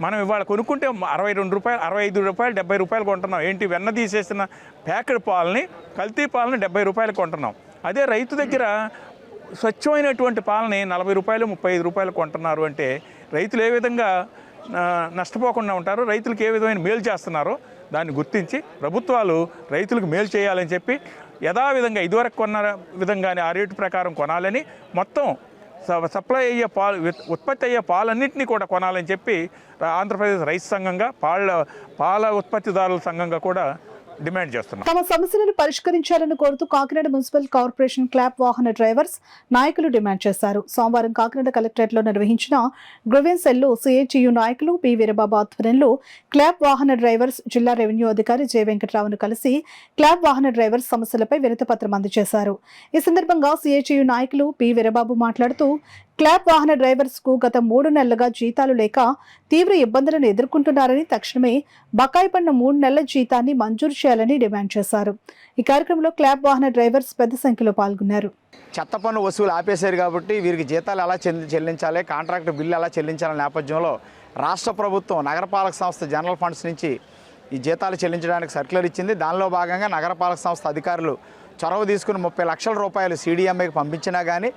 మనం ఇవాళ కొనుక్కుంటే 62 రూపాయలు, 65 రూపాయలు, 70 రూపాయలు కొంటున్నాం. ఏంటి, వెన్న తీసేసిన ప్యాకెట్ పాలని, కల్తీ పాలని 70 రూపాయలు కొంటున్నాం. అదే రైతు దగ్గర స్వచ్ఛమైనటువంటి పాలని 40 రూపాయలు, 35 రూపాయలు కొంటున్నారు. అంటే రైతులు ఏ విధంగా నష్టపోకుండా ఉంటారో, రైతులకు ఏ విధమైన మేలు చేస్తున్నారో దాన్ని గుర్తించి ప్రభుత్వాలు రైతులకు మేలు చేయాలని చెప్పి యథావిధంగా ఇదివరకు కొన్న విధంగానే ఆ రేటు ప్రకారం కొనాలని, మొత్తం సప్లై అయ్యే ఉత్పత్తి అయ్యే పాలన్నింటినీ కూడా కొనాలని చెప్పి ఆంధ్రప్రదేశ్ రైతు సంఘంగా, పాల ఉత్పత్తిదారుల సంఘంగా కూడా డిమాండ్ చేస్తున్నాం. తమ సమస్యలను పరిష్కరించాలని కోరుతూ కాకినాడ మున్సిపల్ కార్పొరేషన్ క్లాబ్ వాహన డ్రైవర్స్ నాయకులు డిమాండ్ చేశారు. సోమవారం కాకినాడ కలెక్టరేట్లో నిర్వహించిన గ్రీవెన్స్ సెల్లో సిఐటియు నాయకులు పి వీరబాబు ఆధ్వర్యంలో క్లాబ్ వాహన డ్రైవర్స్ జిల్లా రెవెన్యూ అధికారి జె వెంకట్రావును కలిసి క్లాబ్ వాహన డ్రైవర్స్ సమస్యలపై వినతిపత్రం అందజేశారు. ఈ సందర్భంగా సిఐటియు నాయకులు పి వీరబాబు మాట్లాడుతూ క్లాబ్ వాహన డ్రైవర్స్ కు గత 3 నెలలుగా జీతాలు లేక తీవ్ర ఇబ్బందులను ఎదుర్కొంటున్నారని, తక్షణమే బకాయి పడిన 3 నెలల జీతాన్ని మంజూరు చేయాలని డిమాండ్ చేశారు. ఈ కార్యక్రమంలో క్లాబ్ వాహన డ్రైవర్స్ పెద్ద సంఖ్యలో పాల్గొన్నారు. చెత్త పన్ను వసూలు ఆపేశారు కాబట్టి వీరికి జీతాలు ఎలా చెల్లించాలి, కాంట్రాక్ట్ బిల్లు ఎలా చెల్లించాలనే నేపథ్యంలో రాష్ట్ర ప్రభుత్వం నగరపాలక సంస్థ జనరల్ ఫండ్స్ నుంచి ఈ జీతాలు చెల్లించడానికి సర్క్యులర్ ఇచ్చింది. దానిలో భాగంగా నగరపాలక సంస్థ అధికారులు చొరవ తీసుకుని 30 లక్షల రూపాయలు CDMAకి పంపించినా కానీ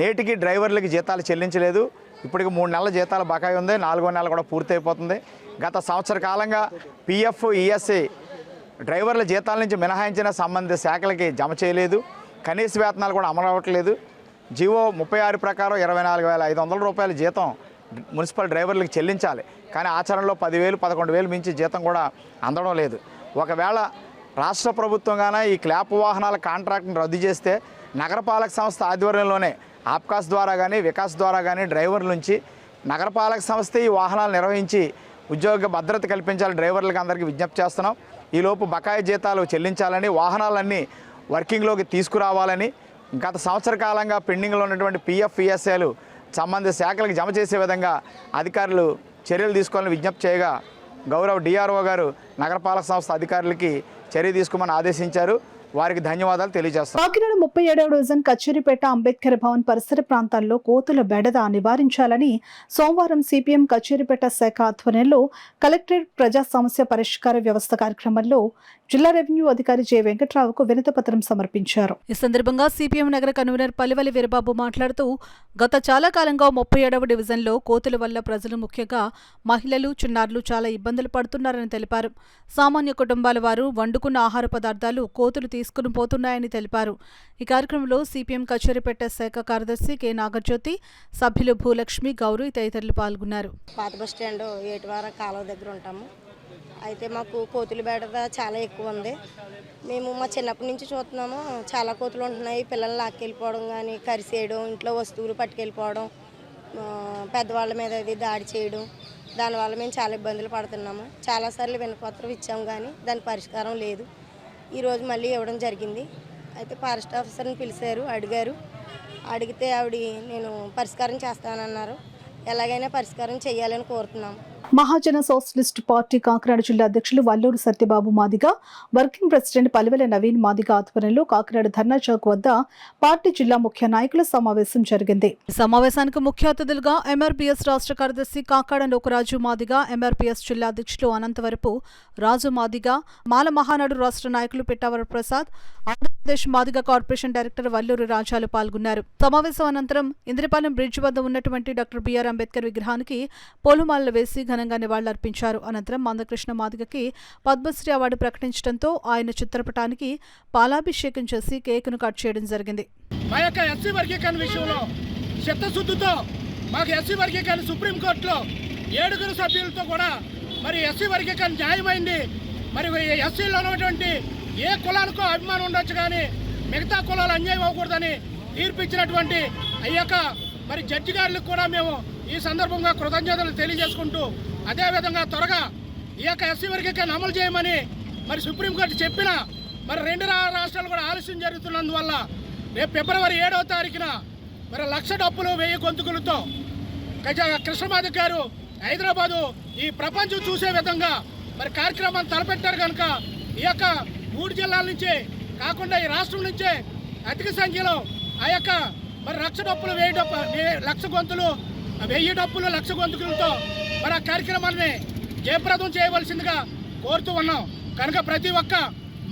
నేటికి డ్రైవర్లకి జీతాలు చెల్లించలేదు. ఇప్పటికి 3 నెలల జీతాలు బకాయి ఉంది, 4వ నెల కూడా పూర్తయిపోతుంది. గత సంవత్సర కాలంగా PF, ESA డ్రైవర్ల జీతాల నుంచి మినహాయించిన సంబంధిత శాఖలకి జమ చేయలేదు. కనీస వేతనాలు కూడా అమలు అవ్వట్లేదు. జీవో 36 ప్రకారం 24,500 రూపాయల జీతం మున్సిపల్ డ్రైవర్లకు చెల్లించాలి. కానీ ఆచరణలో 10,000, 11,000 మించి జీతం కూడా అందడం లేదు. ఒకవేళ రాష్ట్ర ప్రభుత్వంగాన ఈ క్లాప్ వాహనాల కాంట్రాక్ట్ని రద్దు చేస్తే నగరపాలక సంస్థ ఆధ్వర్యంలోనే ఆప్కాస్ ద్వారా కానీ వికాస్ ద్వారా కానీ డ్రైవర్ల నుంచి నగరపాలక సంస్థ ఈ వాహనాలు నిర్వహించి ఉద్యోగ భద్రత కల్పించాలని డ్రైవర్లకు అందరికీ విజ్ఞప్తి చేస్తున్నాం. ఈలోపు బకాయి జీతాలు చెల్లించాలని, వాహనాలన్నీ వర్కింగ్లోకి తీసుకురావాలని, గత సంవత్సర కాలంగా పెండింగ్లో ఉన్నటువంటి PF, ESAలు సంబంధిత శాఖలకు జమ చేసే విధంగా అధికారులు చర్యలు తీసుకోవాలని విజ్ఞప్తి చేయగా గౌరవ DRO గారు నగరపాలక సంస్థ అధికారులకి చర్య తీసుకోమని ఆదేశించారు. వారికి ధన్యవాదాలు తెలియజేస్తాం. కాకినాడ 37వ డివిజన్ కచ్చేరిపేట అంబేద్కర్ భవన్ పరిసర ప్రాంతాల్లో కోతుల బెడద నివారించాలని సోమవారం CPM కచ్చేరిపేట శాఖ ఆధ్వర్యంలో కలెక్టరేట్ ప్రజా సమస్య పరిష్కార వ్యవస్థ కార్యక్రమంలో జిల్లా రెవెన్యూ అధికారి జె వెంకట్రావుకు వినతిపత్రం సమర్పించారు. ఈ సందర్భంగా CPM నగర కన్వీనర్ పల్లివలి వీరబాబు మాట్లాడుతూ గత చాలా కాలంగా 37వ డివిజన్లో కోతుల వల్ల ప్రజలు, ముఖ్యంగా మహిళలు, చిన్నారులు చాలా ఇబ్బందులు పడుతున్నారని తెలిపారు. సామాన్య కుటుంబాల వారు వండుకున్న ఆహార పదార్థాలు కోతులు తీసుకుని పోతున్నాయని తెలిపారు. ఈ కార్యక్రమంలో CPM కచ్చేరిపేట శాఖ కార్యదర్శి కె నాగజ్యోతి, సభ్యులు భూలక్ష్మి, గౌరు తదితరులు పాల్గొన్నారు. పాత బస్ స్టాండ్ ఏటివార కాలువ దగ్గర ఉంటాము. అయితే మాకు కోతుల బెడద చాలా ఎక్కువ ఉంది. మేము మా చిన్నప్పటి నుంచి చూస్తున్నాము, చాలా కోతులు ఉంటున్నాయి. పిల్లల్ని లాక్కెళ్ళిపోవడం కానీ, కరిసేయడం, ఇంట్లో వస్తువులు పట్టుకెళ్ళిపోవడం, పెద్దవాళ్ళ మీద అది దాడి చేయడం, దానివల్ల మేము చాలా ఇబ్బందులు పడుతున్నాము. చాలాసార్లు వినపత్రం ఇచ్చాము కానీ దాని పరిష్కారం లేదు. ఈరోజు మళ్ళీ ఇవ్వడం జరిగింది. అయితే ఫారెస్ట్ ఆఫీసర్ని పిలిచారు, అడిగితే ఆవిడ నేను పరిష్కారం చేస్తానన్నారు. ఎలాగైనా పరిష్కారం చేయాలని కోరుతున్నాము. మహాజన సోషలిస్ట్ పార్టీ కాకినాడ జిల్లా అధ్యక్షులు వల్లూరు సత్యబాబు మాదిగ, వర్కింగ్ ప్రెసిడెంట్ పలివెల నవీన్ మాదిగ ఆధ్వర్యంలో కాకినాడ ధర్నా చౌక్ వద్ద పార్టీ జిల్లా ముఖ్య నాయకుల సమావేశం జరిగింది. ఈ సమావేశానికి ముఖ్య అతిథులుగా MRPS రాష్ట్ర కార్యదర్శి కాకాడ నోకరాజు మాదిగ, MRPS జిల్లా అధ్యక్షులు అనంతవరపు రాజు మాదిగ, మాల మహానాడు రాష్ట్ర నాయకులు పిట్టావర ప్రసాద్, ఆంధ్రప్రదేశ్ మాదిగ కార్పొరేషన్ డైరెక్టర్ వల్లూరు రాజాలు పాల్గొన్నారు. సమావేశం అనంతరం ఇంద్రపాలెం బ్రిడ్జ్ వద్ద ఉన్నటువంటి డాక్టర్ BR అంబేద్కర్ విగ్రహానికి పూలమాలలు వేసి ఘనంగా నివాళులర్పించారు. అనంతరం మందకృష్ణ మాదిగకి పద్మశ్రీ అవార్డు ప్రకటించడంతో ఆయన చిత్రపటానికి పాలాభిషేకం చేసి కేకును కట్ చేయడం జరిగింది. మా యొక్క ఎస్సీ వర్గీకరణ విషయంలో చిత్తశుద్ధితో మాకు ఎస్సీ వర్గీకరణ సుప్రీంకోర్టులో 7 సభ్యులతో కూడా మరి ఎస్సీ వర్గీకరణ న్యాయమైంది. మరి ఎస్సీలో ఉన్నటువంటి ఏ కులానికో అభిమానం ఉండొచ్చు కానీ మిగతా కులాలు అన్యాయం అవ్వకూడదని తీర్పిచ్చినటువంటి అయ్యాక మరి జడ్జి గారులకు కూడా మేము ఈ సందర్భంగా కృతజ్ఞతలు తెలియజేసుకుంటూ, అదేవిధంగా త్వరగా ఈ యొక్క ఎస్సీ వర్గీకరణ అమలు చేయమని మరి సుప్రీంకోర్టు చెప్పిన మరి 2 రాష్ట్రాలు కూడా ఆలస్యం జరుగుతున్నందువల్ల రేపు ఫిబ్రవరి 7వ తారీఖున మరి 1,00,000 డప్పులు 1000 గొంతుకులతో కృష్ణమాదిక్ గారు హైదరాబాదు ఈ ప్రపంచం చూసే విధంగా మరి కార్యక్రమాన్ని తలపెట్టారు. కనుక ఈ యొక్క 3 జిల్లాల నుంచే కాకుండా ఈ రాష్ట్రం నుంచే అధిక సంఖ్యలో ఆ యొక్క మరి 1,00,000 డప్పులు 1,00,000 గొంతులు 1000 డప్పులు 1,00,000 గొంతుకులతో మరి ఆ కార్యక్రమాన్ని జయప్రదం చేయవలసిందిగా కోరుతూ ఉన్నాం. కనుక ప్రతి ఒక్క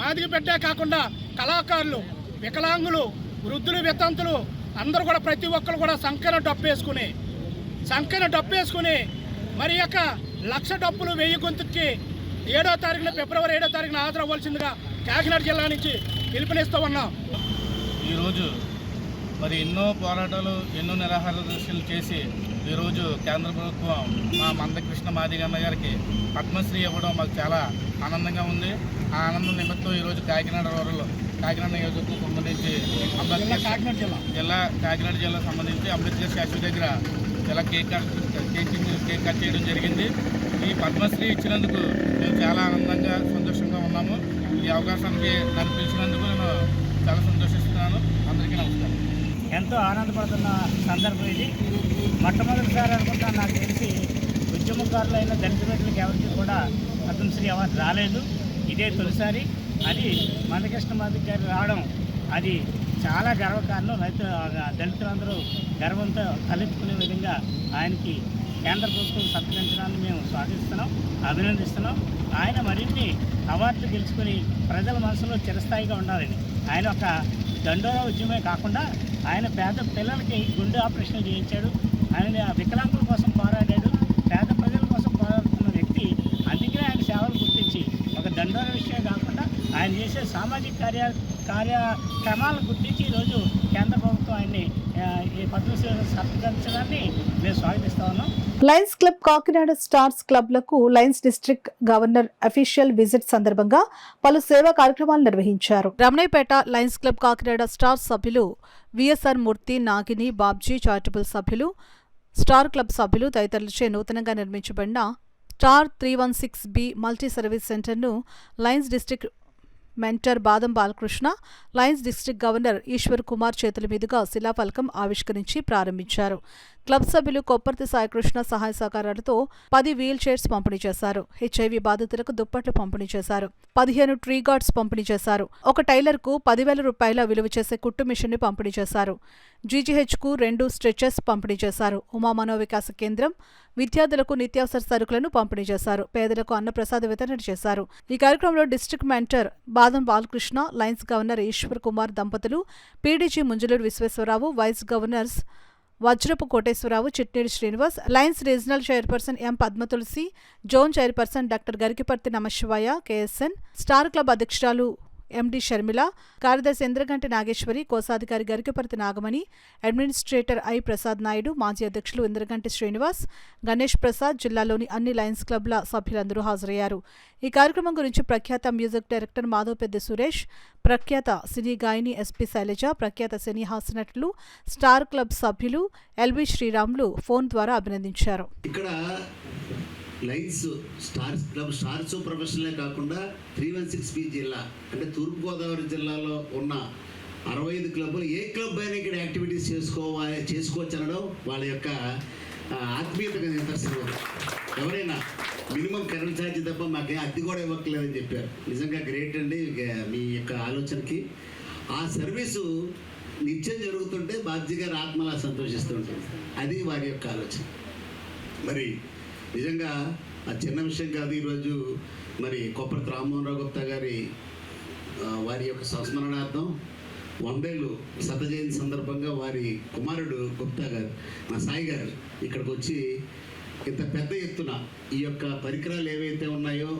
మాదిగ బిడ్డే కాకుండా కళాకారులు, వికలాంగులు, వృద్ధులు, వితంతులు అందరూ కూడా ప్రతి ఒక్కరు కూడా సంఖ్యను డప్పు వేసుకుని మరి యొక్క 1,00,000 డప్పులు 1000 గొంతుకి 7వ తారీఖున ఫిబ్రవరి 7వ తారీఖున హాజరవ్వాల్సిందిగా కాకినాడ జిల్లా నుంచి పిలుపునిస్తూ ఉన్నాం. ఈరోజు మరి ఎన్నో పోరాటాలు, ఎన్నో నిరాహార దీక్షలు చేసి ఈరోజు కేంద్ర ప్రభుత్వం మా మందకృష్ణ మాదిగన్న గారికి పద్మశ్రీ ఇవ్వడం మాకు చాలా ఆనందంగా ఉంది. ఆ ఆనందం నిమిత్తం ఈరోజు కాకినాడ నియోజకవర్గం సంబంధించి కాకినాడ జిల్లా సంబంధించి అంబేద్కర్ స్టాచ్యూ దగ్గర ఇలా కేక్ కట్ చేయడం జరిగింది. ఈ పద్మశ్రీ ఇచ్చినందుకు మేము చాలా ఆనందంగా, సంతోషంగా ఉన్నాము. ఈ అవకాశానికి నన్ను పిలిచినందుకు నేను చాలా సంతోషిస్తున్నాను. అందరికీ నమస్కారం. ఎంతో ఆనందపడుతున్న సందర్భం ఇది. మొట్టమొదటిసారి అనుకుంటా నాకు తెలిసి ఉద్యమకారులైన దళిత బిడ్డలకు ఎవరికి కూడా పద్మశ్రీ అవార్డు రాలేదు. ఇదే తొలిసారి. అది మందకృష్ణ మాదిక్ గారు రావడం అది చాలా గర్వకారణం. దళితులందరూ గర్వంతో తలెత్తుకునే విధంగా ఆయనకి కేంద్ర ప్రభుత్వం సత్కరించడాన్ని మేము స్వాగతిస్తున్నాం, అభినందిస్తున్నాం. ఆయన మరిన్ని అవార్డులు గెలుచుకొని ప్రజల మనసులో చిరస్థాయిగా ఉండాలని ఆయన ఒక దండోరా ఉద్యమే కాకుండా ఆయన పేద పిల్లలకి గుండె ఆపరేషన్ చేయించాడు. ఆయన వికలాంగుల కోసం పోరాడాడు. పేద ప్రజల కోసం పోరాడుతున్న వ్యక్తి. అందుకనే ఆయన సేవలు గుర్తించి ఒక దండోరా విషయమే కాకుండా ఆయన చేసే సామాజిక కార్యక్రమాలను గుర్తించి ఈరోజు కేంద్ర ప్రభుత్వం ఆయన్ని ఈ పద్మశ్రీ సత్కరించడాన్ని మేము స్వాగతిస్తా ఉన్నాం. లయన్స్ క్లబ్ కాకినాడ స్టార్స్ క్లబ్లకు Lions district governor official visit సందర్భంగా పలు సేవా కార్యక్రమాలు నిర్వహించారు. Ramanayyapeta Lions club Kakinada star సభ్యులు విఎస్ఆర్ మూర్తి, నాగిని, బాబ్జీ, చారిటబుల్ సభ్యులు, స్టార్ క్లబ్ సభ్యులు తదితరులచే నూతనంగా నిర్మించబడిన స్టార్ 316B మల్టీ సర్వీస్ సెంటర్ను Lions district mentor Badam Balakrishna, Lions district governor Eswar Kumar చేతుల మీదుగా శిలాఫలకం ఆవిష్కరించి ప్రారంభించారు. క్లబ్ సభ్యులు కొప్పర్తి సాయికృష్ణ సహాయ సహకారాలతో 10 వీల్ చైర్స్ పంపిణీ చేశారు. హెచ్ఐవి బాధితులకు దుప్పట్లు పంపిణీ చేశారు. 15 ట్రీ గార్డ్స్ పంపిణీ చేశారు. ఒక టైలర్కు 10,000 రూపాయల విలువ చేసే కుట్టు మిషన్ని పంపిణీ చేశారు. జీజీహెచ్కు 2 స్ట్రెచెస్ పంపిణీ చేశారు. ఉమా మనోవికాస కేంద్రం విద్యార్థులకు నిత్యావసర సరుకులను పంపిణీ చేశారు. పేదలకు అన్నప్రసాద వితరణ చేశారు. ఈ కార్యక్రమంలో district mentor Badam Balakrishna, Lions governor Eswar Kumar దంపతులు, PDG Munjaluru Visweswararao, vice governors Vajrapu Koteswararao, Chitnedi Srinivas, Lions regional chairperson M Padmatulasi, zone chairperson doctor Garikiparthi Namasivaya, KSN, star club అధ్యక్షురాలు ఎండి షర్మిల, కార్యదర్శి ఇంద్రగంటి నాగేశ్వరి, కోశాధికారి గరికిపర్తి నాగమణి, అడ్మినిస్ట్రేటర్ ఐ ప్రసాద్ నాయుడు, మాజీ అధ్యక్షులు ఇంద్రగంటి శ్రీనివాస్, గణేష్ ప్రసాద్, జిల్లాలోని అన్ని లయన్స్ క్లబ్ల సభ్యులందరూ హాజరయ్యారు. ఈ కార్యక్రమం గురించి ప్రఖ్యాత మ్యూజిక్ డైరెక్టర్ మాధవపెద్ది సురేష్, ప్రఖ్యాత సినీ గాయని ఎస్పి శైలజ, ప్రఖ్యాత సినీ హాస్యనటులు, స్టార్ క్లబ్ సభ్యులు ఎల్వి శ్రీరాములు ఫోన్ ద్వారా అభినందించారు. ఇక్కడ లయన్స్ స్టార్స్ క్లబ్ స్టార్స్ ప్రొఫెషనలే కాకుండా 316B జిల్లా అంటే తూర్పుగోదావరి జిల్లాలో ఉన్న 65 క్లబ్లు ఏ క్లబ్ అయినా ఇక్కడ యాక్టివిటీస్ చేసుకోవచ్చు అనడం వాళ్ళ యొక్క ఆత్మీయతగా నిదర్శనం. ఎవరైనా మినిమం కరెంట్ ఛార్జ్ తప్ప మాకే అద్దె కూడా ఇవ్వట్లేదని చెప్పారు. నిజంగా గ్రేట్ అండి మీ యొక్క ఆలోచనకి. ఆ సర్వీసు నిత్యం జరుగుతుంటే బాధ్య గారి ఆత్మలా సంతోషిస్తుంటుంది. అది వారి యొక్క ఆలోచన. మరి నిజంగా ఆ చిన్న విషయం కాదు. ఈరోజు మరి కొప్పర్తి రామ్మోహన్ గుప్తా గారి వారి యొక్క సంస్మరణార్థం 100 ఏళ్ళు శత జయంతి సందర్భంగా వారి కుమారుడు గుప్తా గారు, మా సాయి గారు ఇక్కడికి వచ్చి ఇంత పెద్ద ఎత్తున ఈ యొక్క పరికరాలు ఏవైతే ఉన్నాయో